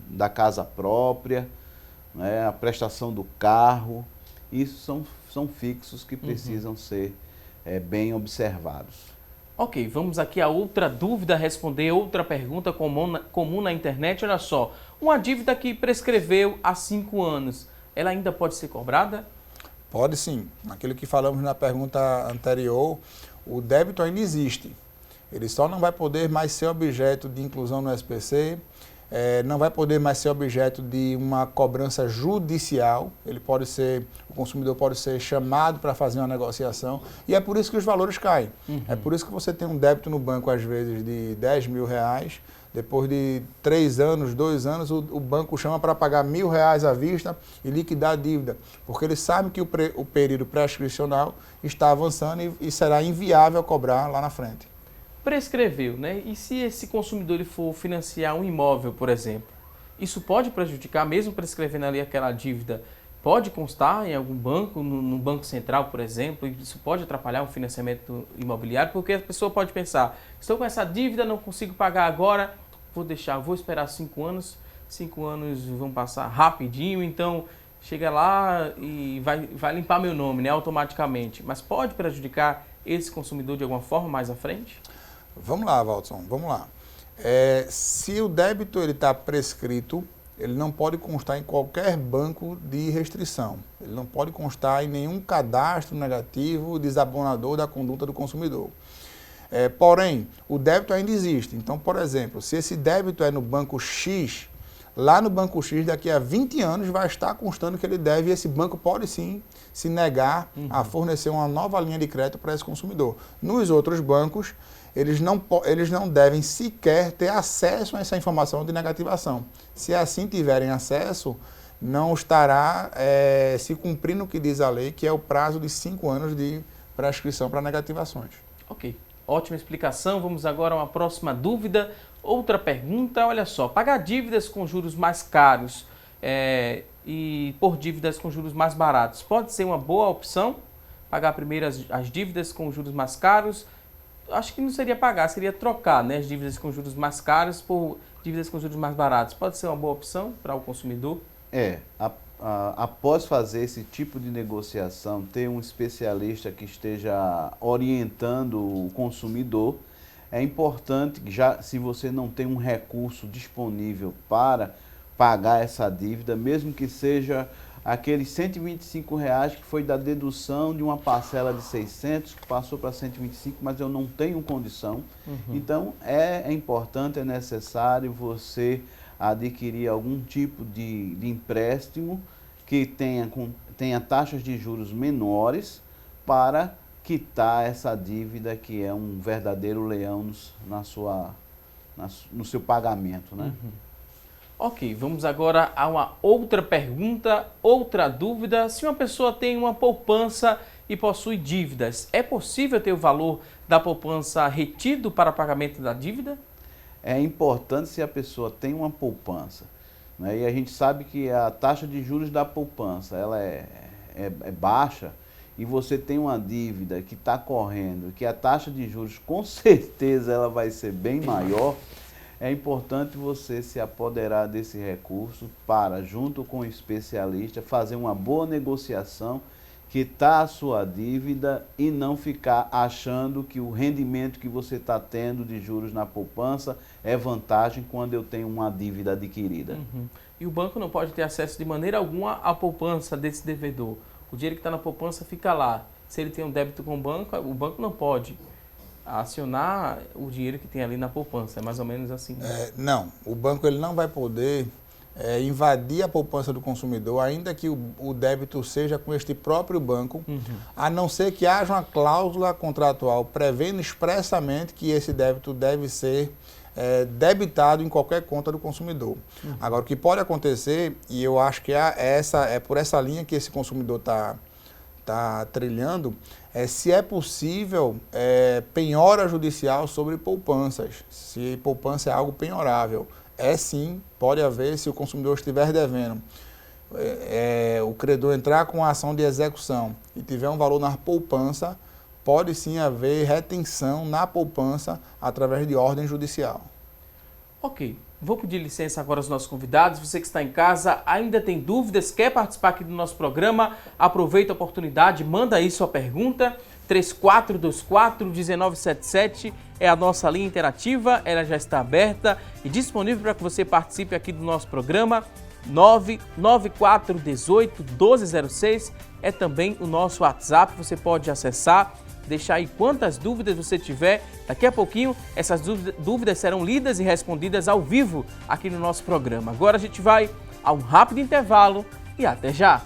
da casa própria, né? A prestação do carro, isso são fixos que precisam ser bem observados. Ok, vamos aqui a outra dúvida, responder outra pergunta comum na internet. Olha só, uma dívida que prescreveu há 5 anos, ela ainda pode ser cobrada? Pode sim. Aquilo que falamos na pergunta anterior, o débito ainda existe. Ele só não vai poder mais ser objeto de inclusão no SPC, não vai poder mais ser objeto de uma cobrança judicial. O consumidor pode ser chamado para fazer uma negociação e é por isso que os valores caem. É por isso que você tem um débito no banco, às vezes, de 10 mil reais. Depois de 3 anos, 2 anos, o banco chama para pagar R$1.000 à vista e liquidar a dívida, porque ele sabe que o período prescricional está avançando e será inviável cobrar lá na frente. Prescreveu, né? E se esse consumidor ele for financiar um imóvel, por exemplo, isso pode prejudicar, mesmo prescrevendo ali aquela dívida, pode constar em algum banco, no Banco Central, por exemplo, e isso pode atrapalhar o financiamento imobiliário, porque a pessoa pode pensar, estou com essa dívida, não consigo pagar agora, vou esperar 5 anos, 5 anos vão passar rapidinho, então chega lá e vai limpar meu nome, né, automaticamente. Mas pode prejudicar esse consumidor de alguma forma mais à frente? Vamos lá, Valdson, vamos lá. Se o débito está prescrito, ele não pode constar em qualquer banco de restrição. Ele não pode constar em nenhum cadastro negativo desabonador da conduta do consumidor. Porém, o débito ainda existe. Então, por exemplo, se esse débito é no banco X, lá no banco X, daqui a 20 anos, vai estar constando que ele deve e esse banco pode sim se negar a fornecer uma nova linha de crédito para esse consumidor. Nos outros bancos, eles não devem sequer ter acesso a essa informação de negativação. Se assim tiverem acesso, não estará se cumprindo o que diz a lei, que é o prazo de 5 anos de prescrição para negativações. Ok, ótima explicação. Vamos agora a uma próxima dúvida. Outra pergunta, olha só, pagar dívidas com juros mais caros e por dívidas com juros mais baratos, pode ser uma boa opção? Pagar primeiro as dívidas com juros mais caros? Acho que não seria pagar, seria trocar, né, as dívidas com juros mais caros por dívidas com juros mais baratos. Pode ser uma boa opção para o consumidor? Após fazer esse tipo de negociação, ter um especialista que esteja orientando o consumidor. É importante, se você não tem um recurso disponível para pagar essa dívida, mesmo que seja aqueles R$125 que foi da dedução de uma parcela de 600, que passou para 125, mas eu não tenho condição. Então, é importante, é necessário você adquirir algum tipo de empréstimo que tenha taxas de juros menores para quitar essa dívida que é um verdadeiro leão no seu pagamento, né? Ok, vamos agora a uma outra pergunta, outra dúvida. Se uma pessoa tem uma poupança e possui dívidas, é possível ter o valor da poupança retido para pagamento da dívida? É importante se a pessoa tem uma poupança, né? E a gente sabe que a taxa de juros da poupança ela é baixa, e você tem uma dívida que está correndo, que a taxa de juros com certeza ela vai ser bem maior, é importante você se apoderar desse recurso para, junto com o especialista, fazer uma boa negociação, quitar a sua dívida e não ficar achando que o rendimento que você está tendo de juros na poupança é vantagem quando eu tenho uma dívida adquirida. E o banco não pode ter acesso de maneira alguma à poupança desse devedor. O dinheiro que está na poupança fica lá. Se ele tem um débito com o banco não pode acionar o dinheiro que tem ali na poupança. É mais ou menos assim. Não, o banco ele não vai poder invadir a poupança do consumidor, ainda que o débito seja com este próprio banco, a não ser que haja uma cláusula contratual prevendo expressamente que esse débito deve ser debitado em qualquer conta do consumidor. Agora, o que pode acontecer, e eu acho que é por essa linha que esse consumidor está trilhando, se é possível penhora judicial sobre poupanças, se poupança é algo penhorável. Sim, pode haver, se o consumidor estiver devendo, o credor entrar com a ação de execução e tiver um valor na poupança, pode sim haver retenção na poupança através de ordem judicial. Ok, vou pedir licença agora aos nossos convidados. Você que está em casa, ainda tem dúvidas, quer participar aqui do nosso programa, aproveita a oportunidade, manda aí sua pergunta. 3424-1977 é a nossa linha interativa, ela já está aberta e disponível para que você participe aqui do nosso programa. 99418-1206 é também o nosso WhatsApp, você pode acessar, deixar aí quantas dúvidas você tiver. Daqui a pouquinho essas dúvidas serão lidas e respondidas ao vivo aqui no nosso programa. Agora a gente vai a um rápido intervalo e até já!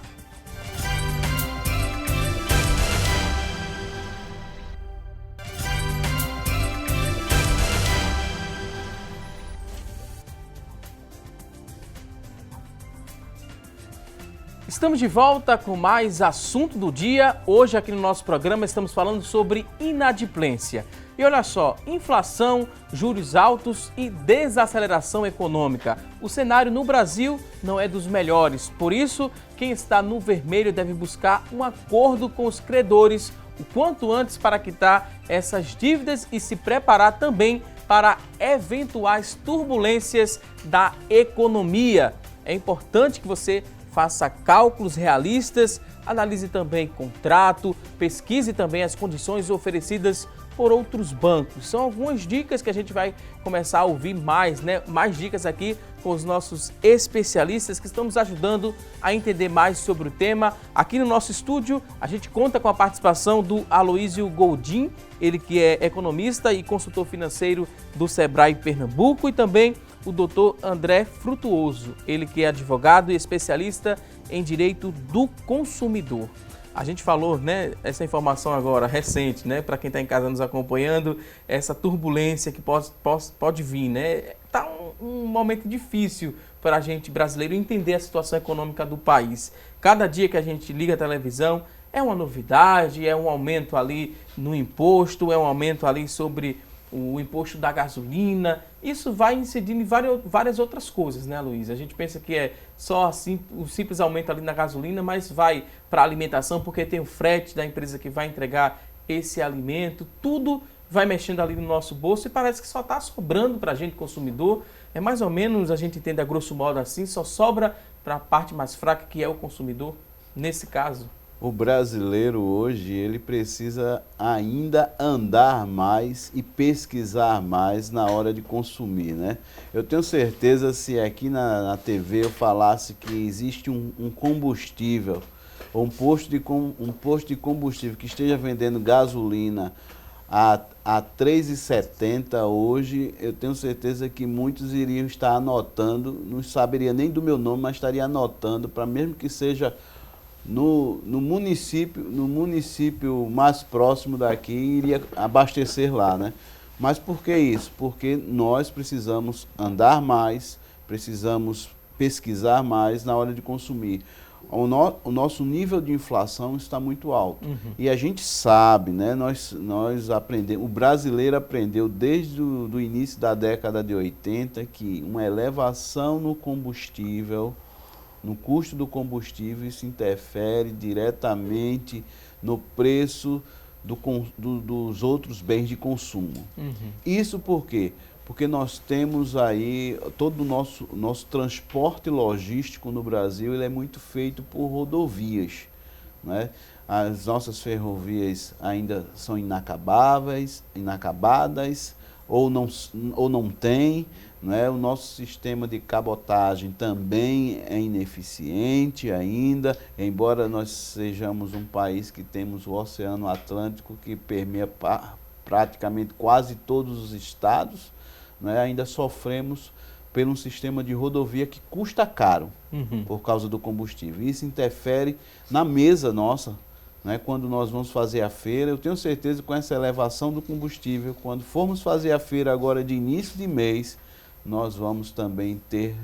Estamos de volta com mais assunto do dia. Hoje aqui no nosso programa estamos falando sobre inadimplência. E olha só, inflação, juros altos e desaceleração econômica. O cenário no Brasil não é dos melhores, por isso, quem está no vermelho deve buscar um acordo com os credores o quanto antes para quitar essas dívidas e se preparar também para eventuais turbulências da economia. É importante que você faça cálculos realistas, analise também contrato, pesquise também as condições oferecidas por outros bancos. São algumas dicas que a gente vai começar a ouvir mais, né? Mais dicas aqui com os nossos especialistas que estão nos ajudando a entender mais sobre o tema. Aqui no nosso estúdio, a gente conta com a participação do Aloísio Goldim, ele que é economista e consultor financeiro do Sebrae Pernambuco, e também o doutor André Frutuoso, ele que é advogado e especialista em direito do consumidor. A gente falou, né, essa informação agora, recente, né, para quem está em casa nos acompanhando, essa turbulência que pode vir, né? Está um momento difícil para a gente brasileiro entender a situação econômica do país. Cada dia que a gente liga a televisão é uma novidade, é um aumento ali no imposto, é um aumento ali sobre o imposto da gasolina. Isso vai incidindo em várias outras coisas, né, Luiz? A gente pensa que é só assim, o simples aumento ali na gasolina, mas vai para a alimentação, porque tem o frete da empresa que vai entregar esse alimento. Tudo vai mexendo ali no nosso bolso e parece que só está sobrando para a gente, consumidor. É mais ou menos, a gente entende a grosso modo assim, só sobra para a parte mais fraca, que é o consumidor, nesse caso. O brasileiro hoje, ele precisa ainda andar mais e pesquisar mais na hora de consumir, né? Eu tenho certeza, se aqui na TV eu falasse que existe um combustível, ou um posto de combustível que esteja vendendo gasolina a R$ 3,70 hoje, eu tenho certeza que muitos iriam estar anotando, não saberia nem do meu nome, mas estaria anotando, para mesmo que seja no município mais próximo daqui, iria abastecer lá, né? Mas por que isso? Porque nós precisamos andar mais, precisamos pesquisar mais na hora de consumir. O nosso nível de inflação está muito alto. E a gente sabe, né? Nós aprendemos, o brasileiro aprendeu desde o início da década de 80 que uma elevação no combustível, no custo do combustível, isso interfere diretamente no preço dos outros bens de consumo. Isso por quê? Porque nós temos aí, todo o nosso transporte logístico no Brasil, ele é muito feito por rodovias, né? As nossas ferrovias ainda são inacabadas, ou não tem, né? O nosso sistema de cabotagem também é ineficiente ainda, embora nós sejamos um país que temos o Oceano Atlântico que permeia praticamente quase todos os estados, né? Ainda sofremos por um sistema de rodovia que custa caro por causa do combustível. Isso interfere na mesa nossa, né? Quando nós vamos fazer a feira. Eu tenho certeza que com essa elevação do combustível, quando formos fazer a feira agora de início de mês, nós vamos também ter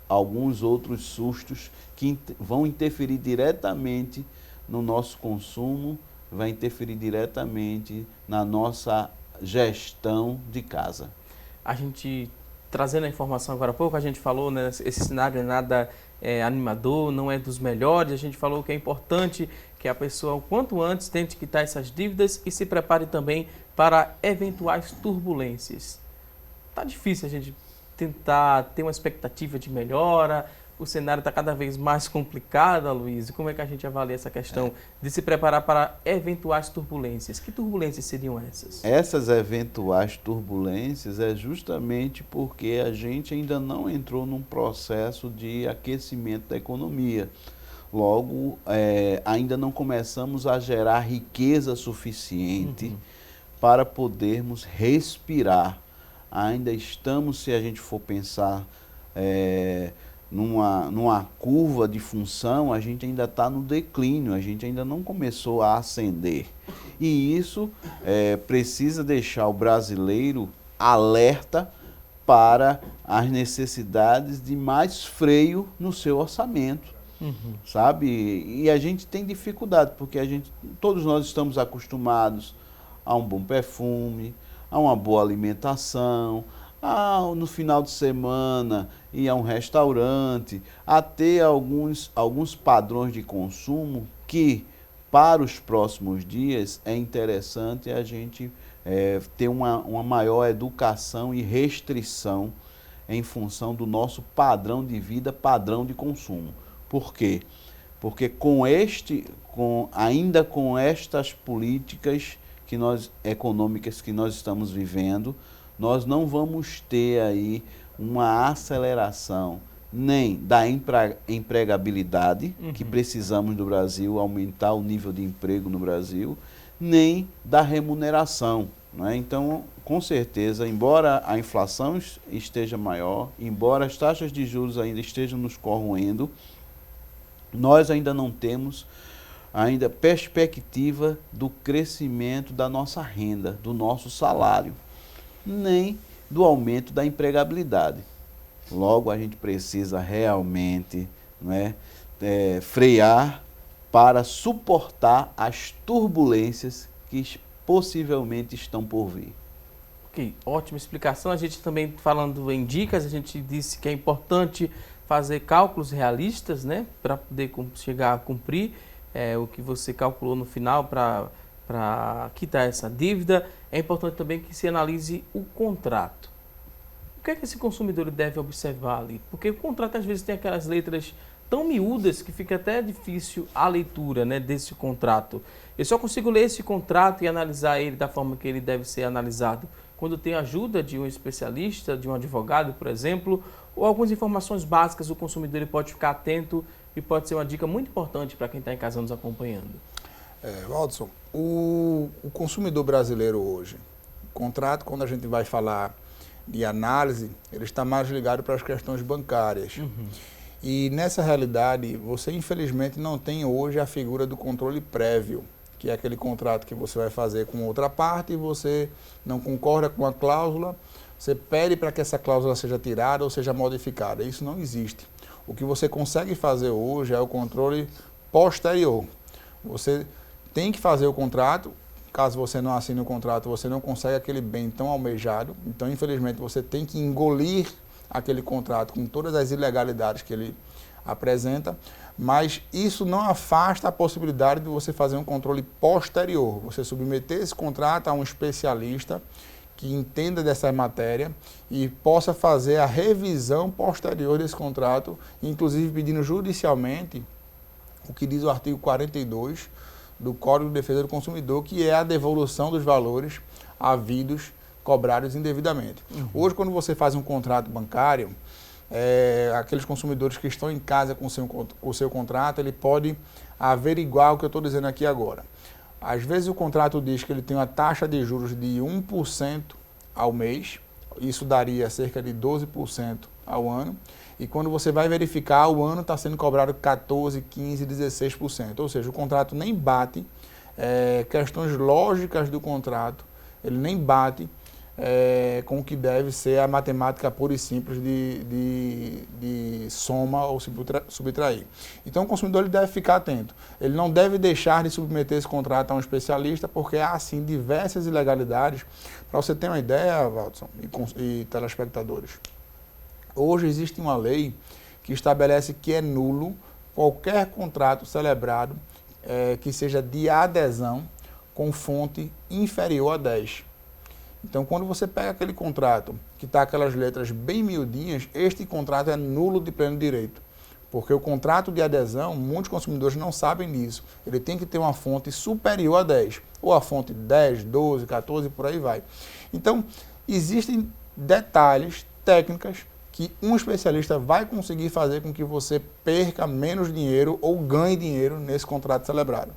alguns outros sustos que vão interferir diretamente no nosso consumo, vai interferir diretamente na nossa gestão de casa. A gente, trazendo a informação agora há pouco, a gente falou, né, esse cenário é nada animador, não é dos melhores. A gente falou que é importante que a pessoa, o quanto antes, tente quitar essas dívidas e se prepare também para eventuais turbulências. Tá difícil a gente tentar ter uma expectativa de melhora, o cenário está cada vez mais complicado, Luiz. Como é que a gente avalia essa questão de se preparar para eventuais turbulências? Que turbulências seriam essas? Essas eventuais turbulências é justamente porque a gente ainda não entrou num processo de aquecimento da economia. Logo, ainda não começamos a gerar riqueza suficiente para podermos respirar. Ainda estamos, se a gente for pensar numa curva de função, a gente ainda está no declínio, a gente ainda não começou a ascender. E isso precisa deixar o brasileiro alerta para as necessidades de mais freio no seu orçamento, sabe? E a gente tem dificuldade, porque todos nós estamos acostumados a um bom perfume, a uma boa alimentação, no final de semana ir a um restaurante, a ter alguns padrões de consumo que, para os próximos dias, é interessante a gente ter uma maior educação e restrição em função do nosso padrão de vida, padrão de consumo. Por quê? Porque ainda com estas políticas econômicas que nós estamos vivendo, nós não vamos ter aí uma aceleração nem da empregabilidade, que precisamos do Brasil, aumentar o nível de emprego no Brasil, nem da remuneração. Né? Então, com certeza, embora a inflação esteja maior, embora as taxas de juros ainda estejam nos corroendo, nós ainda não temos perspectiva do crescimento da nossa renda, do nosso salário, nem do aumento da empregabilidade. Logo, a gente precisa realmente, né, frear para suportar as turbulências que possivelmente estão por vir. Ok, ótima explicação. A gente também, falando em dicas, a gente disse que é importante fazer cálculos realistas, né, para poder chegar a cumprir o que você calculou no final para quitar essa dívida. É importante também que se analise o contrato. O que é que esse consumidor deve observar ali? Porque o contrato às vezes tem aquelas letras tão miúdas que fica até difícil a leitura, né, desse contrato. Eu só consigo ler esse contrato e analisar ele da forma que ele deve ser analisado quando tem a ajuda de um especialista, de um advogado, por exemplo, ou algumas informações básicas o consumidor ele pode ficar atento e pode ser uma dica muito importante para quem está em casa nos acompanhando. Waldson, o consumidor brasileiro hoje, o contrato, quando a gente vai falar de análise, ele está mais ligado para as questões bancárias. E nessa realidade, você infelizmente não tem hoje a figura do controle prévio, que é aquele contrato que você vai fazer com outra parte e você não concorda com a cláusula, você pede para que essa cláusula seja tirada ou seja modificada. Isso não existe. O que você consegue fazer hoje é o controle posterior. Você tem que fazer o contrato, caso você não assine o contrato, você não consegue aquele bem tão almejado, então infelizmente você tem que engolir aquele contrato com todas as ilegalidades que ele apresenta, mas isso não afasta a possibilidade de você fazer um controle posterior, você submeter esse contrato a um especialista que entenda dessa matéria e possa fazer a revisão posterior desse contrato, inclusive pedindo judicialmente o que diz o artigo 42 do Código de Defesa do Consumidor, que é a devolução dos valores havidos, cobrados indevidamente. Hoje, quando você faz um contrato bancário, aqueles consumidores que estão em casa com o seu contrato, ele pode averiguar o que eu estou dizendo aqui agora. Às vezes o contrato diz que ele tem uma taxa de juros de 1% ao mês, isso daria cerca de 12% ao ano, e quando você vai verificar, o ano está sendo cobrado 14%, 15%, 16%, ou seja, o contrato nem bate, questões lógicas do contrato, ele nem bate com o que deve ser a matemática pura e simples de soma ou subtrair. Então o consumidor ele deve ficar atento. Ele não deve deixar de submeter esse contrato a um especialista, porque há sim diversas ilegalidades. Para você ter uma ideia, Waldson e telespectadores, hoje existe uma lei que estabelece que é nulo qualquer contrato celebrado que seja de adesão com fonte inferior a 10. Então, quando você pega aquele contrato que está aquelas letras bem miudinhas, este contrato é nulo de pleno direito. Porque o contrato de adesão, muitos consumidores não sabem disso. Ele tem que ter uma fonte superior a 10. Ou a fonte 10, 12, 14, por aí vai. Então, existem detalhes, técnicas, que um especialista vai conseguir fazer com que você perca menos dinheiro ou ganhe dinheiro nesse contrato celebrado.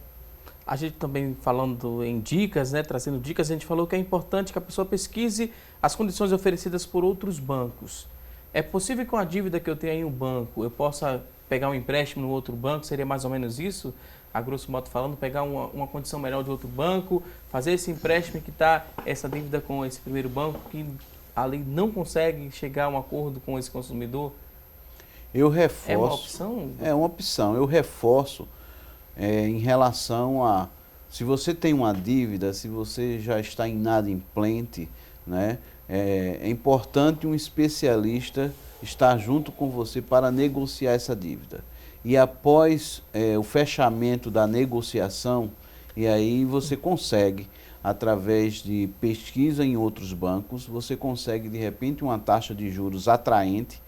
A gente também falando em dicas, né, trazendo dicas, a gente falou que é importante que a pessoa pesquise as condições oferecidas por outros bancos. É possível que com a dívida que eu tenho em um banco, eu possa pegar um empréstimo no outro banco? Seria mais ou menos isso? A grosso modo falando, pegar uma condição melhor de outro banco, fazer esse empréstimo e quitar essa dívida com esse primeiro banco que a lei não consegue chegar a um acordo com esse consumidor? Eu reforço. É uma opção? É uma opção. Eu reforço em relação a, se você tem uma dívida, se você já está inadimplente, né? É importante um especialista estar junto com você para negociar essa dívida. E após o fechamento da negociação, e aí você consegue, através de pesquisa em outros bancos, você consegue de repente uma taxa de juros atraente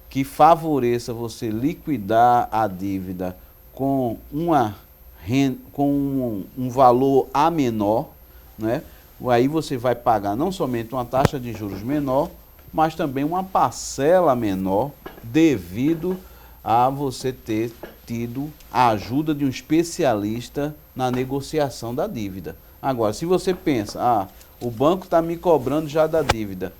que favoreça você liquidar a dívida com um valor a menor, né? Aí você vai pagar não somente uma taxa de juros menor, mas também uma parcela menor devido a você ter tido a ajuda de um especialista na negociação da dívida. Agora, se você pensa, o banco está me cobrando já da dívida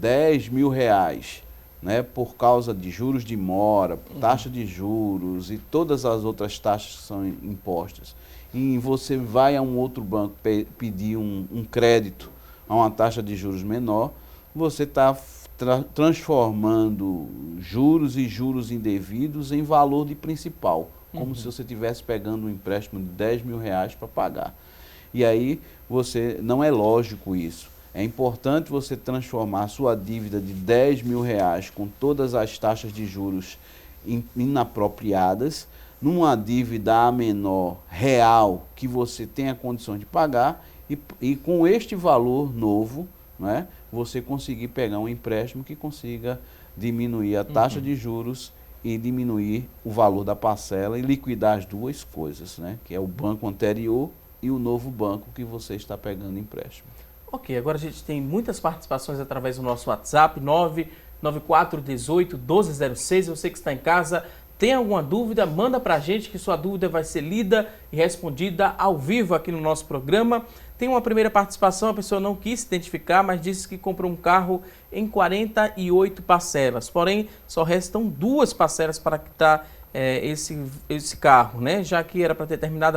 R$10.000, né, por causa de juros de mora, taxa de juros e todas as outras taxas que são impostas, e você vai a um outro banco pedir um crédito a uma taxa de juros menor, você está transformando juros e juros indevidos em valor de principal, como se você estivesse pegando um empréstimo de R$10.000 para pagar. E aí não é lógico isso. É importante você transformar a sua dívida de R$10.000 com todas as taxas de juros inapropriadas numa dívida a menor real que você tenha condições de pagar e com este valor novo, né, você conseguir pegar um empréstimo que consiga diminuir a taxa de juros e diminuir o valor da parcela e liquidar as duas coisas, né, que é o banco anterior e o novo banco que você está pegando empréstimo. Ok, agora a gente tem muitas participações através do nosso WhatsApp, 99418-1206. Você que está em casa, tem alguma dúvida, manda para a gente que sua dúvida vai ser lida e respondida ao vivo aqui no nosso programa. Tem uma primeira participação, a pessoa não quis se identificar, mas disse que comprou um carro em 48 parcelas. Porém, só restam 2 parcelas para quitar esse carro, né? Já que era para ter terminado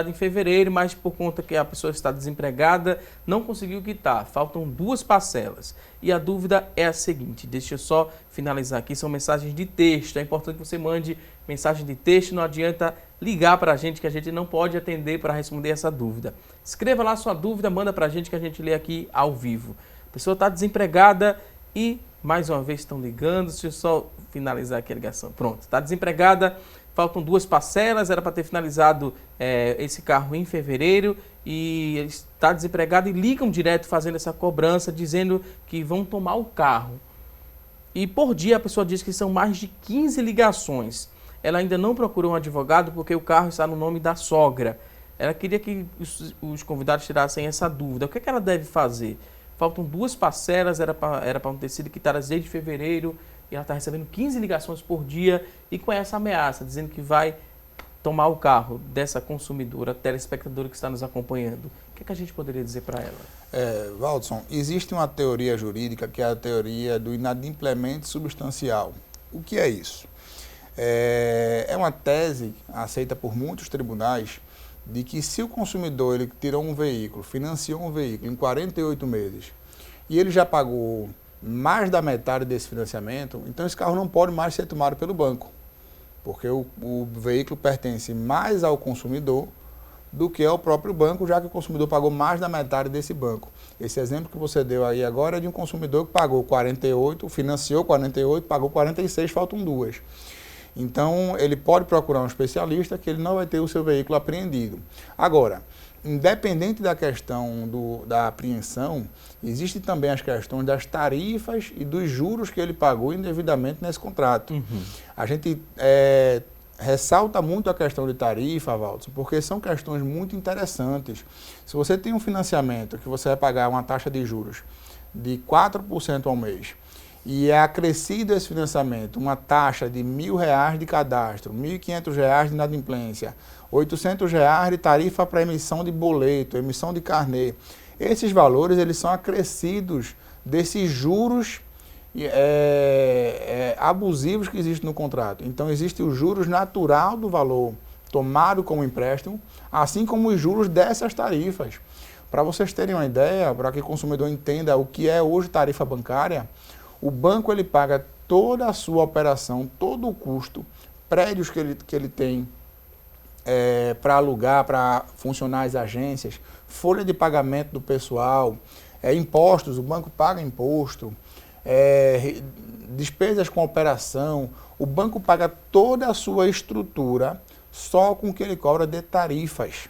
em fevereiro, mas por conta que a pessoa está desempregada, não conseguiu quitar. Faltam 2 parcelas. E a dúvida é a seguinte, deixa eu só finalizar aqui, são mensagens de texto. É importante que você mande mensagem de texto, não adianta ligar para a gente, que a gente não pode atender para responder essa dúvida. Escreva lá sua dúvida, manda para a gente que a gente lê aqui ao vivo. A pessoa está desempregada e mais uma vez estão ligando, deixa eu só finalizar aqui a ligação. Pronto, está desempregada, faltam 2 parcelas, era para ter finalizado esse carro em fevereiro e está desempregado e ligam direto fazendo essa cobrança, dizendo que vão tomar o carro. E por dia a pessoa diz que são mais de 15 ligações. Ela ainda não procurou um advogado porque o carro está no nome da sogra. Ela queria que os convidados tirassem essa dúvida. O que é que ela deve fazer? Faltam 2 parcelas, era para ter sido quitadas desde fevereiro, e ela está recebendo 15 ligações por dia e com essa ameaça, dizendo que vai tomar o carro dessa consumidora, telespectadora que está nos acompanhando. O que é que a gente poderia dizer para ela? Waldson, existe uma teoria jurídica que é a teoria do inadimplemento substancial. O que é isso? É uma tese aceita por muitos tribunais de que se o consumidor ele tirou um veículo, financiou um veículo em 48 meses e ele já pagou mais da metade desse financiamento, então esse carro não pode mais ser tomado pelo banco, porque o veículo pertence mais ao consumidor do que ao próprio banco, já que o consumidor pagou mais da metade desse banco. Esse exemplo que você deu aí agora é de um consumidor que pagou 48, financiou 48, pagou 46, faltam 2. Então, ele pode procurar um especialista que ele não vai ter o seu veículo apreendido. Agora, independente da questão da apreensão, existem também as questões das tarifas e dos juros que ele pagou indevidamente nesse contrato. A gente ressalta muito a questão de tarifa, Waldson, porque são questões muito interessantes. Se você tem um financiamento que você vai pagar uma taxa de juros de 4% ao mês, e é acrescido esse financiamento, uma taxa de R$1.000 de cadastro, R$1.500 de inadimplência, R$800 de tarifa para emissão de boleto, emissão de carnê. Esses valores eles são acrescidos desses juros abusivos que existem no contrato. Então, existe o juros natural do valor tomado como empréstimo, assim como os juros dessas tarifas. Para vocês terem uma ideia, para que o consumidor entenda o que é hoje tarifa bancária, o banco ele paga toda a sua operação, todo o custo, prédios que ele tem para alugar, para funcionar as agências, folha de pagamento do pessoal, impostos, o banco paga imposto, despesas com operação, o banco paga toda a sua estrutura só com o que ele cobra de tarifas.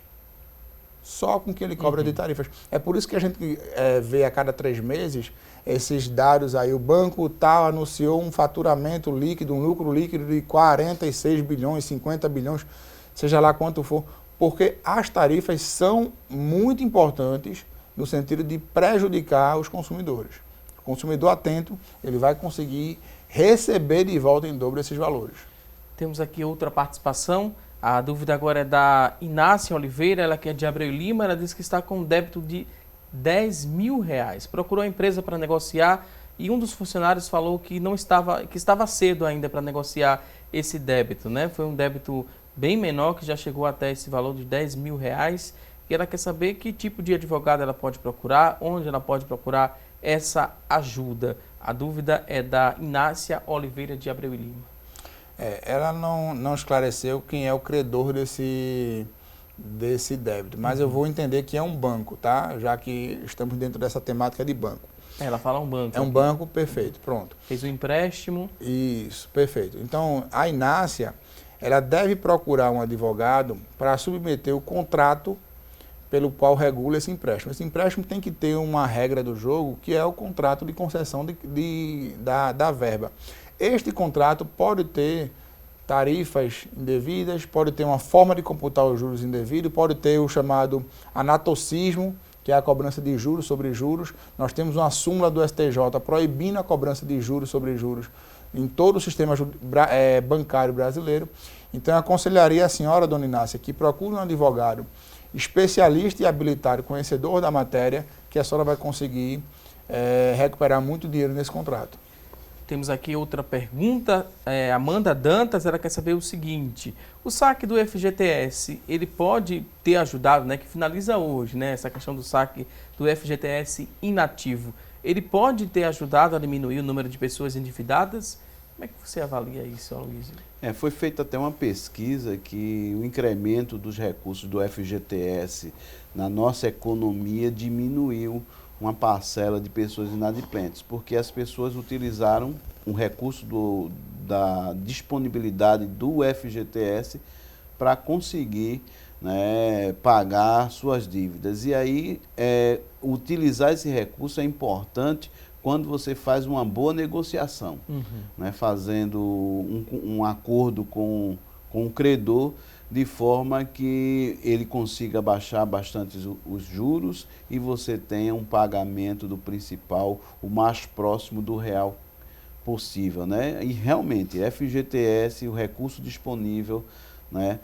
Só com o que ele cobra de tarifas. É por isso que a gente vê a cada 3 meses esses dados aí. O banco tal anunciou um faturamento líquido, um lucro líquido de 46 bilhões, 50 bilhões, seja lá quanto for, porque as tarifas são muito importantes no sentido de prejudicar os consumidores. O consumidor atento, ele vai conseguir receber de volta em dobro esses valores. Temos aqui outra participação. A dúvida agora é da Inácia Oliveira, ela que é de Abreu Lima, ela diz que está com um débito de R$10.000. Procurou a empresa para negociar e um dos funcionários falou que estava cedo ainda para negociar esse débito, né? Foi um débito bem menor, que já chegou até esse valor de R$10.000. E ela quer saber que tipo de advogado ela pode procurar, onde ela pode procurar essa ajuda. A dúvida é da Inácia Oliveira de Abreu Lima. Ela não esclareceu quem é o credor desse débito, mas eu vou entender que é um banco, tá? Já que estamos dentro dessa temática de banco. Ela fala um banco. É um banco, perfeito, pronto. Fez um empréstimo. Isso, perfeito. Então, a Inácia, ela deve procurar um advogado para submeter o contrato pelo qual regula esse empréstimo. Esse empréstimo tem que ter uma regra do jogo, que é o contrato de concessão da verba. Este contrato pode ter tarifas indevidas, pode ter uma forma de computar os juros indevidos, pode ter o chamado anatocismo, que é a cobrança de juros sobre juros. Nós temos uma súmula do STJ proibindo a cobrança de juros sobre juros em todo o sistema bancário brasileiro. Então, eu aconselharia a senhora, dona Inácia, que procure um advogado especialista e habilitado, conhecedor da matéria, que a senhora vai conseguir recuperar muito dinheiro nesse contrato. Temos aqui outra pergunta, Amanda Dantas, ela quer saber o seguinte: o saque do FGTS, ele pode ter ajudado, né, que finaliza hoje, né, essa questão do saque do FGTS inativo, ele pode ter ajudado a diminuir o número de pessoas endividadas? Como é que você avalia isso, Aloysio? Foi feita até uma pesquisa que o incremento dos recursos do FGTS na nossa economia diminuiu uma parcela de pessoas inadimplentes, porque as pessoas utilizaram um recurso da disponibilidade do FGTS para conseguir, né, pagar suas dívidas. E aí, utilizar esse recurso é importante quando você faz uma boa negociação, né, fazendo um acordo com o credor, de forma que ele consiga baixar bastante os juros e você tenha um pagamento do principal o mais próximo do real possível, né? E realmente, FGTS, o recurso disponível, né,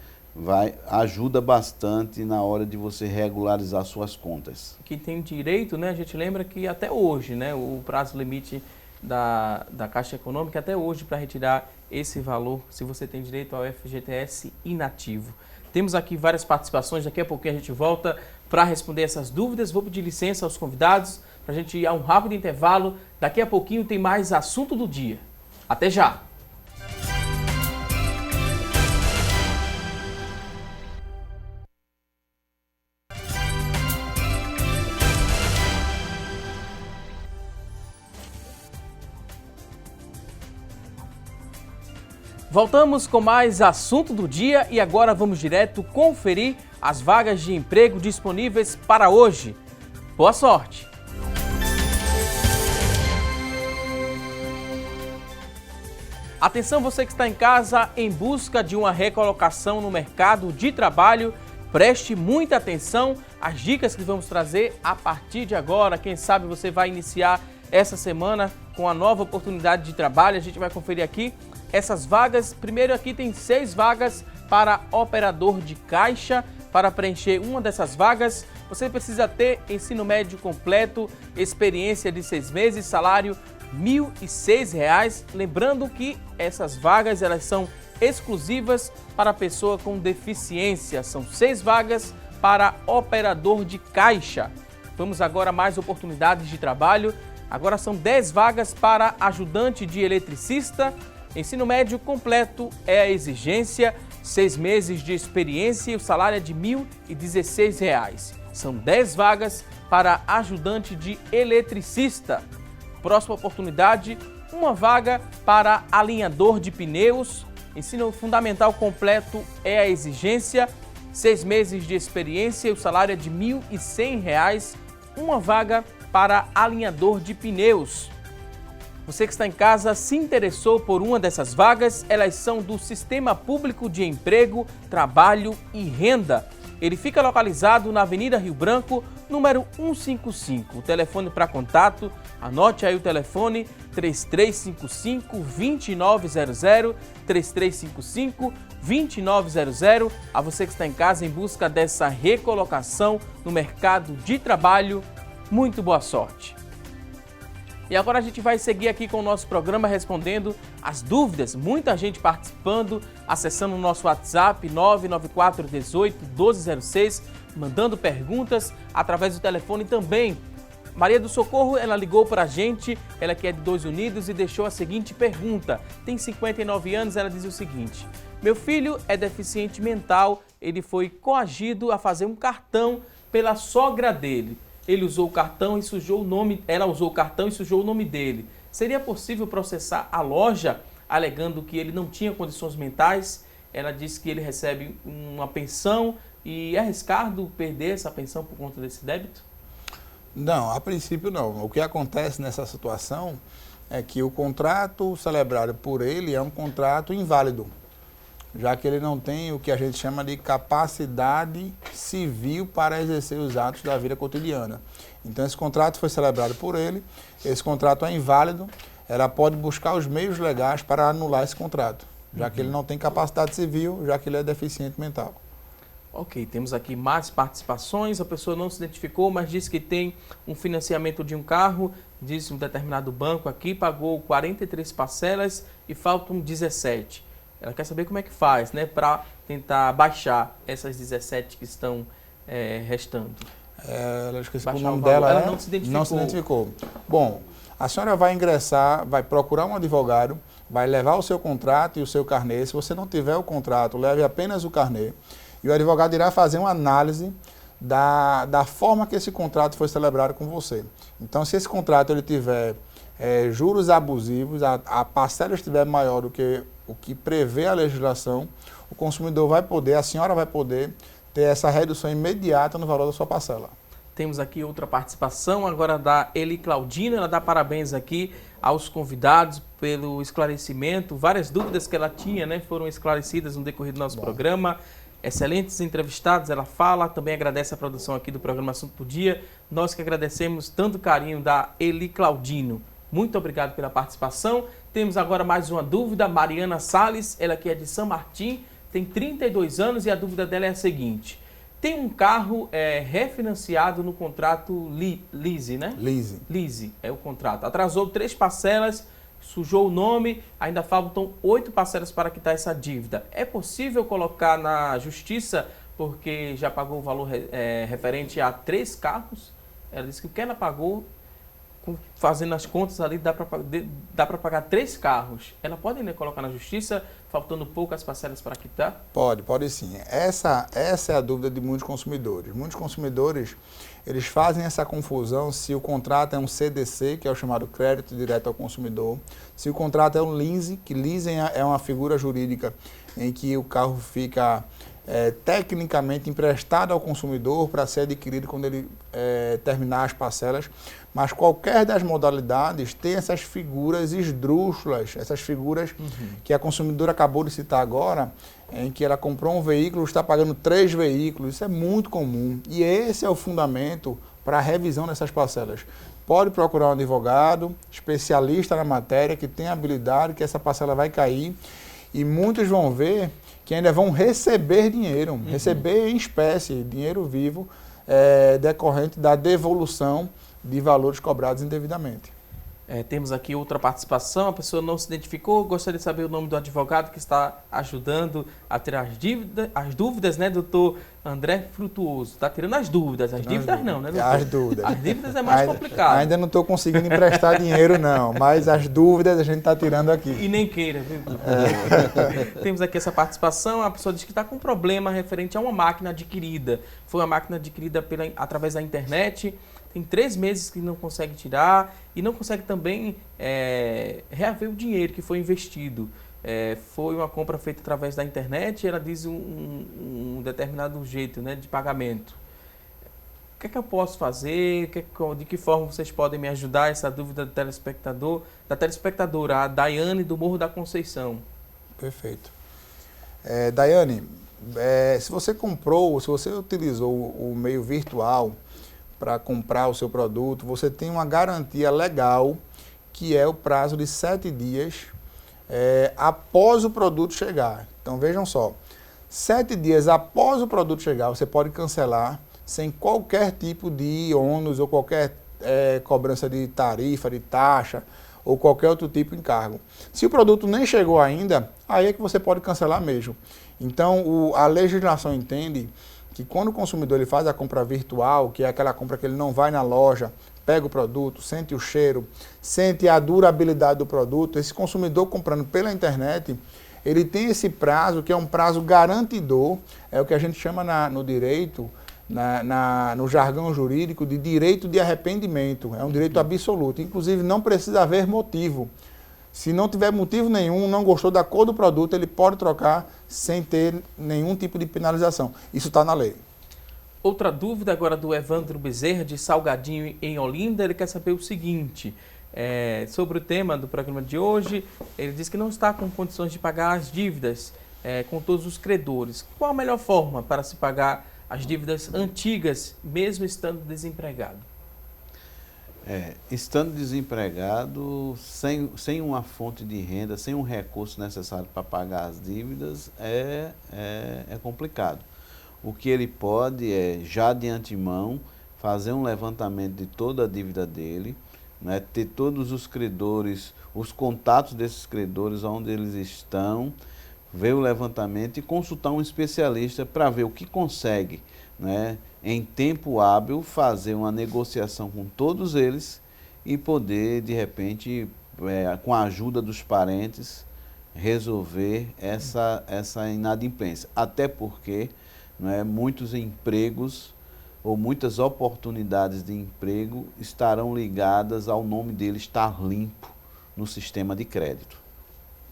ajuda bastante na hora de você regularizar suas contas. Quem tem direito, né, a gente lembra que até hoje, né, o prazo limite da Caixa Econômica até hoje para retirar esse valor, se você tem direito ao FGTS inativo. Temos aqui várias participações, daqui a pouquinho a gente volta para responder essas dúvidas. Vou pedir licença aos convidados para a gente ir a um rápido intervalo. Daqui a pouquinho tem mais assunto do dia. Até já! Voltamos com mais assunto do dia e agora vamos direto conferir as vagas de emprego disponíveis para hoje. Boa sorte! Atenção, você que está em casa em busca de uma recolocação no mercado de trabalho, preste muita atenção às dicas que vamos trazer a partir de agora. Quem sabe você vai iniciar essa semana com a nova oportunidade de trabalho. A gente vai conferir aqui essas vagas. Primeiro, aqui tem 6 vagas para operador de caixa. Para preencher uma dessas vagas, você precisa ter ensino médio completo, experiência de 6 meses, salário R$ 1.006. Lembrando que essas vagas elas são exclusivas para pessoa com deficiência. São 6 vagas para operador de caixa. Vamos agora a mais oportunidades de trabalho. Agora são 10 vagas para ajudante de eletricista. Ensino médio completo é a exigência. 6 meses de experiência e o salário é de R$ 1.016. São 10 vagas para ajudante de eletricista. Próxima oportunidade, uma vaga para alinhador de pneus. Ensino fundamental completo é a exigência. 6 meses de experiência e o salário é de R$ 1.100. Uma vaga para alinhador de pneus. Você que está em casa se interessou por uma dessas vagas, elas são do Sistema Público de Emprego, Trabalho e Renda. Ele fica localizado na Avenida Rio Branco, número 155. O telefone para contato, anote aí o telefone 3355-2900, 3355-2900. A você que está em casa em busca dessa recolocação no mercado de trabalho, muito boa sorte. E agora a gente vai seguir aqui com o nosso programa respondendo as dúvidas. Muita gente participando, acessando o nosso WhatsApp 99418-1206, mandando perguntas através do telefone também. Maria do Socorro, ela ligou para a gente, ela que é de Dois Unidos, e deixou a seguinte pergunta. Tem 59 anos, ela diz o seguinte: meu filho é deficiente mental, ele foi coagido a fazer um cartão pela sogra dele. Ele usou o cartão e sujou o nome, ela usou o cartão e sujou o nome dele. Seria possível processar a loja alegando que ele não tinha condições mentais? Ela disse que ele recebe uma pensão e é arriscado perder essa pensão por conta desse débito? Não, a princípio não. O que acontece nessa situação é que o contrato celebrado por ele é um contrato inválido, já que ele não tem o que a gente chama de capacidade civil para exercer os atos da vida cotidiana. Então, esse contrato foi celebrado por ele, esse contrato é inválido, ela pode buscar os meios legais para anular esse contrato, já que ele não tem capacidade civil, já que ele é deficiente mental. Ok, temos aqui mais participações, a pessoa não se identificou, mas disse que tem um financiamento de um carro, disse um determinado banco aqui, pagou 43 parcelas e faltam 17. Ela quer saber como é que faz, né, para tentar baixar essas 17 que estão restando. Ela esqueci o o nome valor. dela. Ela não se identificou. Não se identificou. Bom, a senhora vai ingressar, vai procurar um advogado, vai levar o seu contrato e o seu carnê. Se você não tiver o contrato, leve apenas o carnê. E o advogado irá fazer uma análise da forma que esse contrato foi celebrado com você. Então, se esse contrato ele tiver juros abusivos, a parcela estiver maior do que o que prevê a legislação, o consumidor vai poder, a senhora vai poder ter essa redução imediata no valor da sua parcela. Temos aqui outra participação, agora da Eli Claudina, ela dá parabéns aqui aos convidados pelo esclarecimento. Várias dúvidas que ela tinha, né, foram esclarecidas no decorrer do nosso programa. Excelentes entrevistados, ela fala, também agradece a produção aqui do programa Assunto do Dia. Nós que agradecemos tanto o carinho da Eli Claudino. Muito obrigado pela participação. Temos agora mais uma dúvida, Mariana Salles, ela que é de São Martim, tem 32 anos e a dúvida dela é a seguinte: tem um carro refinanciado no contrato lease, né? Lease é o contrato. Atrasou 3 parcelas, sujou o nome, ainda faltam 8 parcelas para quitar essa dívida. É possível colocar na justiça porque já pagou o valor referente a 3 carros? Ela disse que o que ela pagou, fazendo as contas ali, dá para pagar 3 carros. Ela pode, né, colocar na justiça, faltando poucas parcelas para quitar? Pode sim. Essa é a dúvida de muitos consumidores. Muitos consumidores, eles fazem essa confusão se o contrato é um CDC, que é o chamado crédito direto ao consumidor, se o contrato é um leasing, que leasing é uma figura jurídica em que o carro fica tecnicamente emprestado ao consumidor para ser adquirido quando ele terminar as parcelas. Mas qualquer das modalidades tem essas figuras esdrúxulas, essas figuras que a consumidora acabou de citar agora, em que ela comprou um veículo, está pagando 3 veículos. Isso é muito comum e esse é o fundamento para a revisão dessas parcelas. Pode procurar um advogado, especialista na matéria, que tem habilidade, que essa parcela vai cair, e muitos vão ver que ainda vão receber dinheiro, receber em espécie, dinheiro vivo, decorrente da devolução de valores cobrados indevidamente. Temos aqui outra participação, a pessoa não se identificou, gostaria de saber o nome do advogado que está ajudando a tirar as dúvidas, né, doutor André Frutuoso? Está tirando as dúvidas não, né, doutor? As dúvidas. As dívidas é mais complicado. Ainda não estou conseguindo emprestar dinheiro, não, mas as dúvidas a gente está tirando aqui. E nem queira, viu? Temos aqui essa participação, a pessoa diz que está com um problema referente a uma máquina adquirida. Foi uma máquina adquirida através da internet, tem 3 meses que não consegue tirar e não consegue também reaver o dinheiro que foi investido. Foi uma compra feita através da internet e ela diz um determinado jeito, né, de pagamento. O que é que eu posso fazer? De que forma vocês podem me ajudar? Essa dúvida do da telespectadora, a Daiane do Morro da Conceição. Perfeito. Daiane, se você utilizou o meio virtual para comprar o seu produto, você tem uma garantia legal, que é o prazo de 7 dias após o produto chegar. Então vejam só, 7 dias após o produto chegar, você pode cancelar sem qualquer tipo de ônus ou qualquer cobrança de tarifa, de taxa ou qualquer outro tipo de encargo. Se o produto nem chegou ainda, aí é que você pode cancelar mesmo. Então a legislação entende que quando o consumidor ele faz a compra virtual, que é aquela compra que ele não vai na loja, pega o produto, sente o cheiro, sente a durabilidade do produto, esse consumidor comprando pela internet, ele tem esse prazo, que é um prazo garantidor, é o que a gente chama no direito, no jargão jurídico, de direito de arrependimento. É um direito absoluto. Inclusive, não precisa haver motivo. Se não tiver motivo nenhum, não gostou da cor do produto, ele pode trocar sem ter nenhum tipo de penalização. Isso está na lei. Outra dúvida agora do Evandro Bezerra, de Salgadinho, em Olinda. Ele quer saber o seguinte, sobre o tema do programa de hoje. Ele diz que não está com condições de pagar as dívidas com todos os credores. Qual a melhor forma para se pagar as dívidas antigas, mesmo estando desempregado? Estando desempregado, sem uma fonte de renda, sem um recurso necessário para pagar as dívidas, é complicado. O que ele pode já de antemão, fazer um levantamento de toda a dívida dele, né, ter todos os credores, os contatos desses credores, onde eles estão, ver o levantamento e consultar um especialista para ver o que consegue, né, em tempo hábil, fazer uma negociação com todos eles e poder, de repente, com a ajuda dos parentes, resolver essa inadimplência. Até porque muitos empregos ou muitas oportunidades de emprego estarão ligadas ao nome dele estar limpo no sistema de crédito.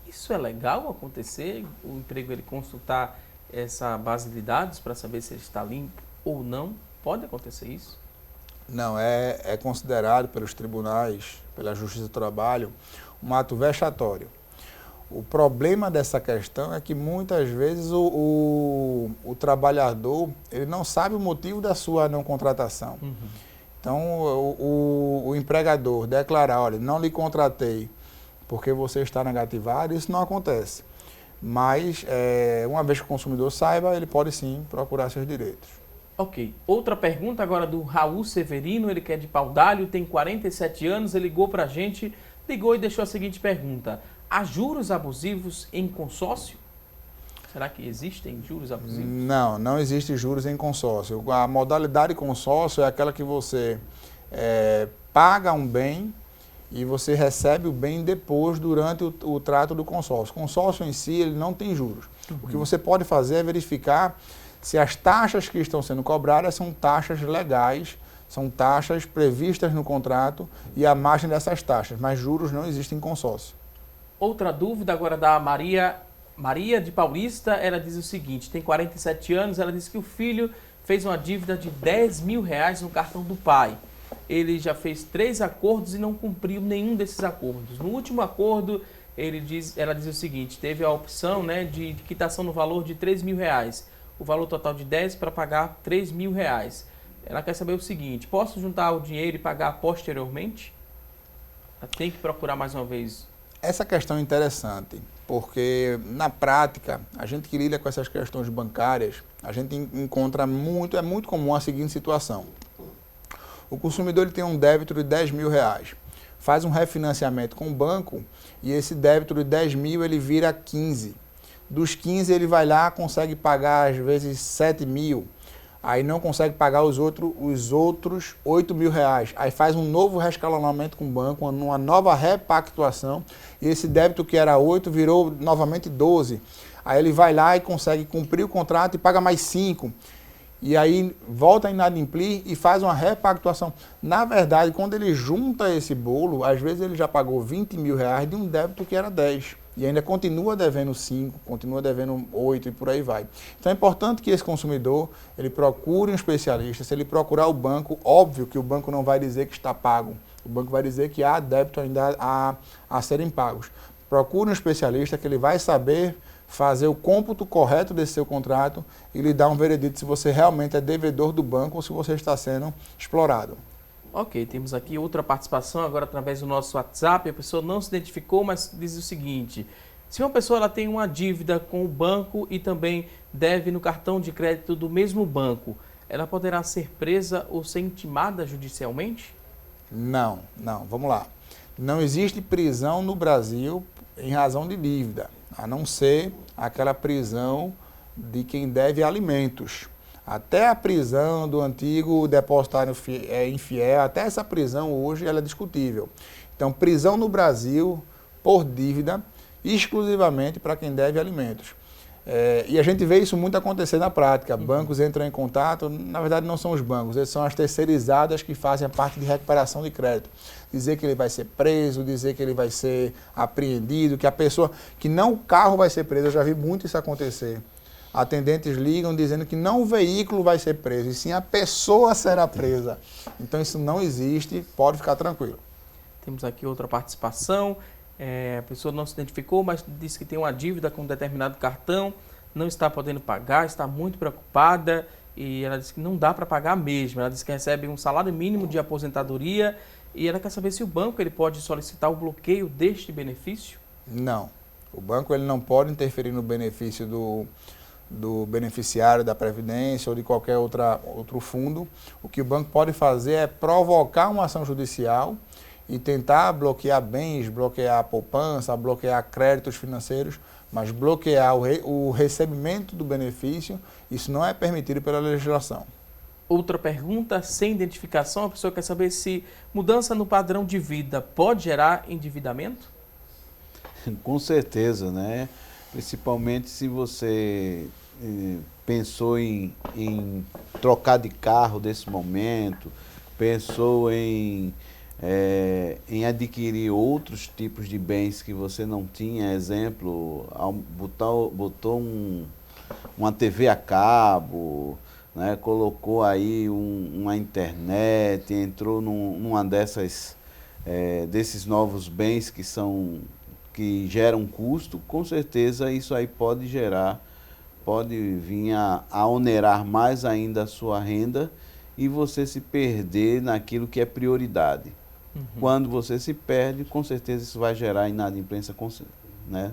Isso é legal acontecer? O emprego ele consultar essa base de dados para saber se ele está limpo ou não? Pode acontecer isso? Não, é considerado pelos tribunais, pela Justiça do Trabalho, um ato vexatório. O problema dessa questão é que muitas vezes o trabalhador ele não sabe o motivo da sua não contratação. Uhum. Então, o empregador declarar, olha, não lhe contratei porque você está negativado, isso não acontece. Mas, uma vez que o consumidor saiba, ele pode sim procurar seus direitos. Ok. Outra pergunta agora do Raul Severino, ele que é de Paudalho, tem 47 anos, ele ligou para a gente, ligou e deixou a seguinte pergunta: há juros abusivos em consórcio? Será que existem juros abusivos? Não, não existe juros em consórcio. A modalidade consórcio é aquela que você paga um bem e você recebe o bem depois, durante o trato do consórcio. O consórcio em si, ele não tem juros. Uhum. O que você pode fazer é verificar se as taxas que estão sendo cobradas são taxas legais, são taxas previstas no contrato e a margem dessas taxas, mas juros não existem em consórcio. Outra dúvida agora da Maria de Paulista, ela diz o seguinte, tem 47 anos, ela diz que o filho fez uma dívida de R$10.000 no cartão do pai. Ele já fez 3 acordos e não cumpriu nenhum desses acordos. No último acordo, ela diz o seguinte, teve a opção, né, de quitação no valor de R$3.000, o valor total de 10 para pagar R$3.000. Ela quer saber o seguinte, posso juntar o dinheiro e pagar posteriormente? Ela tem que procurar mais uma vez. Essa questão é interessante, porque na prática, a gente que lida com essas questões bancárias, a gente encontra é muito comum a seguinte situação. O consumidor ele tem um débito de R$10.000, faz um refinanciamento com o banco e esse débito de 10 mil ele vira 15. Dos 15 ele vai lá, consegue pagar às vezes 7 mil. Aí não consegue pagar os outros 8 mil reais. Aí faz um novo reescalonamento com o banco, uma nova repactuação. E esse débito que era 8 virou novamente 12. Aí ele vai lá e consegue cumprir o contrato e paga mais 5. E aí volta a inadimplir e faz uma repactuação. Na verdade, quando ele junta esse bolo, às vezes ele já pagou 20 mil reais de um débito que era 10. E ainda continua devendo 5, continua devendo 8 e por aí vai. Então é importante que esse consumidor, ele procure um especialista. Se ele procurar o banco, óbvio que o banco não vai dizer que está pago. O banco vai dizer que há débito ainda a serem pagos. Procure um especialista que ele vai saber fazer o cômputo correto desse seu contrato e lhe dar um veredito se você realmente é devedor do banco ou se você está sendo explorado. Ok, temos aqui outra participação agora através do nosso WhatsApp. A pessoa não se identificou, mas diz o seguinte: se uma pessoa ela tem uma dívida com o banco e também deve no cartão de crédito do mesmo banco, ela poderá ser presa ou ser intimada judicialmente? Não, vamos lá. Não existe prisão no Brasil em razão de dívida, a não ser aquela prisão de quem deve alimentos. Até a prisão do antigo depositário infiel, até essa prisão hoje ela é discutível. Então, prisão no Brasil por dívida, exclusivamente para quem deve alimentos. E a gente vê isso muito acontecer na prática. Bancos entram em contato, na verdade não são os bancos, eles são as terceirizadas que fazem a parte de recuperação de crédito. Dizer que ele vai ser preso, dizer que ele vai ser apreendido, que a pessoa, que não o carro vai ser preso, eu já vi muito isso acontecer. Atendentes ligam dizendo que não o veículo vai ser preso, e sim a pessoa será presa. Então isso não existe, pode ficar tranquilo. Temos aqui outra participação. A pessoa não se identificou, mas disse que tem uma dívida com um determinado cartão, não está podendo pagar, está muito preocupada e ela disse que não dá para pagar mesmo. Ela disse que recebe um salário mínimo de aposentadoria e ela quer saber se o banco ele pode solicitar o bloqueio deste benefício? Não. O banco ele não pode interferir no benefício do beneficiário da Previdência ou de qualquer outro fundo. O que o banco pode fazer é provocar uma ação judicial e tentar bloquear bens, bloquear a poupança, bloquear créditos financeiros, mas bloquear o recebimento do benefício, isso não é permitido pela legislação. Outra pergunta, sem identificação, a pessoa quer saber se mudança no padrão de vida pode gerar endividamento? Com certeza, né? Principalmente se você pensou em trocar de carro nesse momento, pensou em adquirir outros tipos de bens que você não tinha, exemplo, botou uma TV a cabo, né, colocou aí uma internet, entrou numa desses novos bens que geram custo, com certeza isso aí pode vir a onerar mais ainda a sua renda e você se perder naquilo que é prioridade. Quando você se perde, com certeza isso vai gerar inadimplência, né?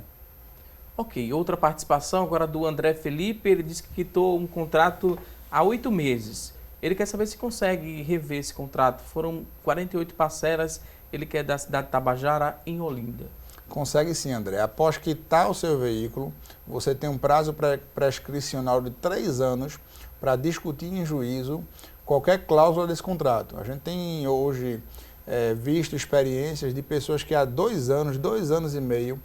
Ok, outra participação agora do André Felipe, ele disse que quitou um contrato há 8 meses. Ele quer saber se consegue rever esse contrato. Foram 48 parcelas, ele quer da cidade de Tabajara, em Olinda. Consegue sim, André. Após quitar o seu veículo, você tem um prazo prescricional de 3 anos para discutir em juízo qualquer cláusula desse contrato. A gente tem hoje visto experiências de pessoas que há 2 anos e meio,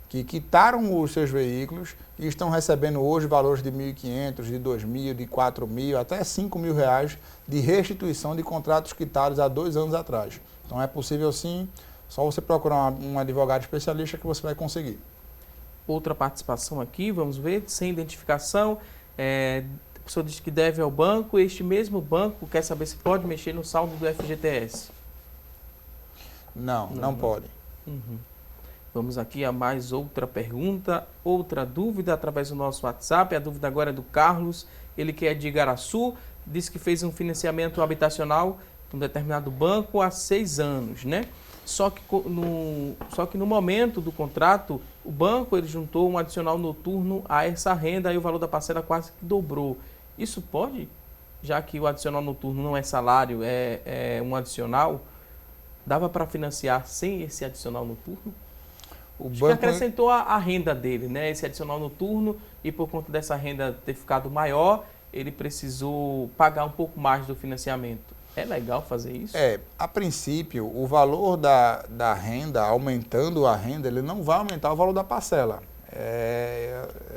que quitaram os seus veículos e estão recebendo hoje valores de R$ 1.500, de R$ 2.000, de R$ 4.000, até R$ 5.000 de restituição de contratos quitados há 2 anos atrás. Então é possível sim, só você procurar um advogado especialista que você vai conseguir. Outra participação aqui, vamos ver, sem identificação. A pessoa diz que deve ao banco, este mesmo banco quer saber se pode mexer no saldo do FGTS. Não pode. Vamos aqui a mais outra pergunta, outra dúvida através do nosso WhatsApp. A dúvida agora é do Carlos, ele que é de Igaraçu, disse que fez um financiamento habitacional de um determinado banco há 6 anos, né? Só que no momento do contrato, o banco ele juntou um adicional noturno a essa renda e o valor da parcela quase que dobrou. Isso pode? Já que o adicional noturno não é salário, é um adicional? dava para financiar sem esse adicional noturno? O Acho que acrescentou a renda dele, né? Esse adicional noturno, e por conta dessa renda ter ficado maior, ele precisou pagar um pouco mais do financiamento. É legal fazer isso? A princípio, o valor da renda, aumentando a renda, ele não vai aumentar o valor da parcela.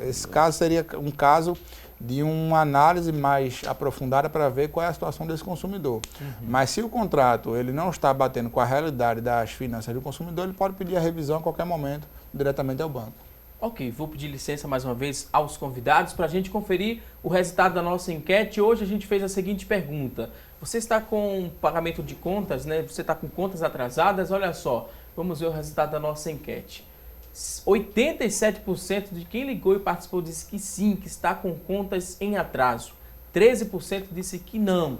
Esse caso seria um caso de uma análise mais aprofundada para ver qual é a situação desse consumidor. Mas se o contrato ele não está batendo com a realidade das finanças do consumidor, ele pode pedir a revisão a qualquer momento diretamente ao banco. Ok, vou pedir licença mais uma vez aos convidados para a gente conferir o resultado da nossa enquete. Hoje a gente fez a seguinte pergunta: você está com pagamento de contas, né? Você está com contas atrasadas? Olha só, vamos ver o resultado da nossa enquete. 87% de quem ligou e participou disse que sim, que está com contas em atraso. 13% disse que não.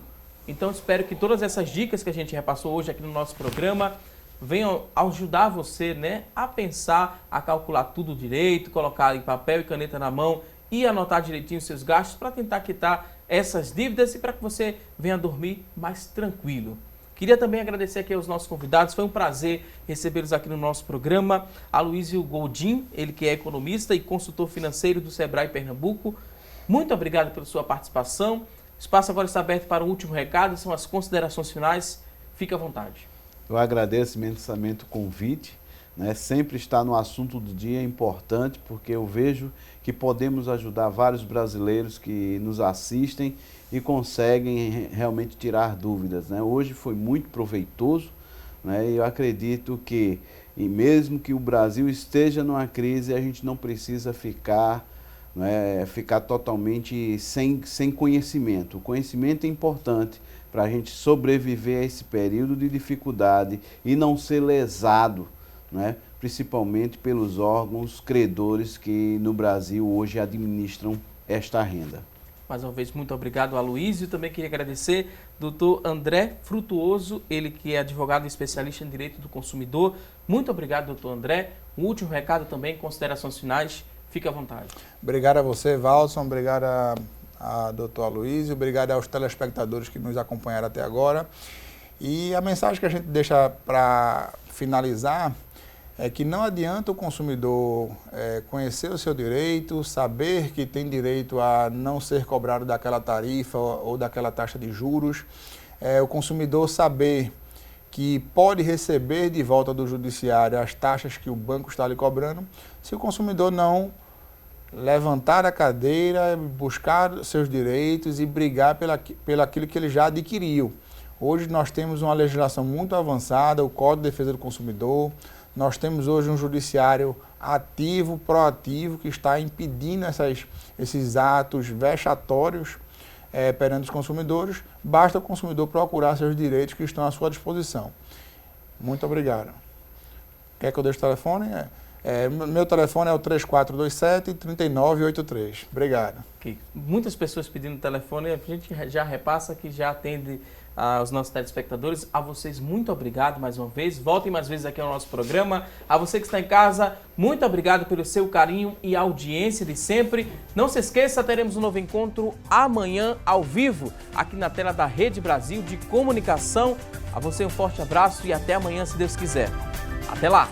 Então espero que todas essas dicas que a gente repassou hoje aqui no nosso programa venham ajudar você, né, a pensar, a calcular tudo direito, colocar em papel e caneta na mão e anotar direitinho os seus gastos para tentar quitar essas dívidas e para que você venha dormir mais tranquilo. Queria também agradecer aqui aos nossos convidados, foi um prazer recebê-los aqui no nosso programa. Aloísio Goldim, ele que é economista e consultor financeiro do Sebrae Pernambuco. Muito obrigado pela sua participação. O espaço agora está aberto para o último recado, são as considerações finais. Fique à vontade. Eu agradeço imensamente o convite, né? Sempre estar no assunto do dia é importante, porque eu vejo que podemos ajudar vários brasileiros que nos assistem e conseguem realmente tirar dúvidas, né? Hoje foi muito proveitoso, né? E eu acredito que, e mesmo que o Brasil esteja numa crise, a gente não precisa ficar totalmente sem conhecimento. O conhecimento é importante para a gente sobreviver a esse período de dificuldade e não ser lesado, né? Principalmente pelos órgãos credores que no Brasil hoje administram esta renda. Mais uma vez, muito obrigado, Aloísio. Também queria agradecer ao Dr. André Frutuoso, ele que é advogado e especialista em direito do consumidor. Muito obrigado, doutor André. Um último recado também, considerações finais, fique à vontade. Obrigado a você, Valdson, obrigado a doutor Aloísio, obrigado aos telespectadores que nos acompanharam até agora. E a mensagem que a gente deixa para finalizar é que não adianta o consumidor conhecer o seu direito, saber que tem direito a não ser cobrado daquela tarifa ou daquela taxa de juros, o consumidor saber que pode receber de volta do judiciário as taxas que o banco está lhe cobrando, se o consumidor não levantar a cadeira, buscar seus direitos e brigar pelaquilo que ele já adquiriu. Hoje nós temos uma legislação muito avançada, o Código de Defesa do Consumidor. Nós temos hoje um judiciário ativo, proativo, que está impedindo esses atos vexatórios perante os consumidores. Basta o consumidor procurar seus direitos que estão à sua disposição. Muito obrigado. Quer que eu deixe o telefone? Meu telefone é o 3427-3983. Obrigado. Okay. Muitas pessoas pedindo telefone, a gente já repassa que já atende aos nossos telespectadores. A vocês, muito obrigado mais uma vez. Voltem mais vezes aqui ao nosso programa. A você que está em casa, muito obrigado pelo seu carinho e audiência de sempre. Não se esqueça, teremos um novo encontro amanhã ao vivo, aqui na tela da Rede Brasil de Comunicação. A você um forte abraço e até amanhã, se Deus quiser. Até lá!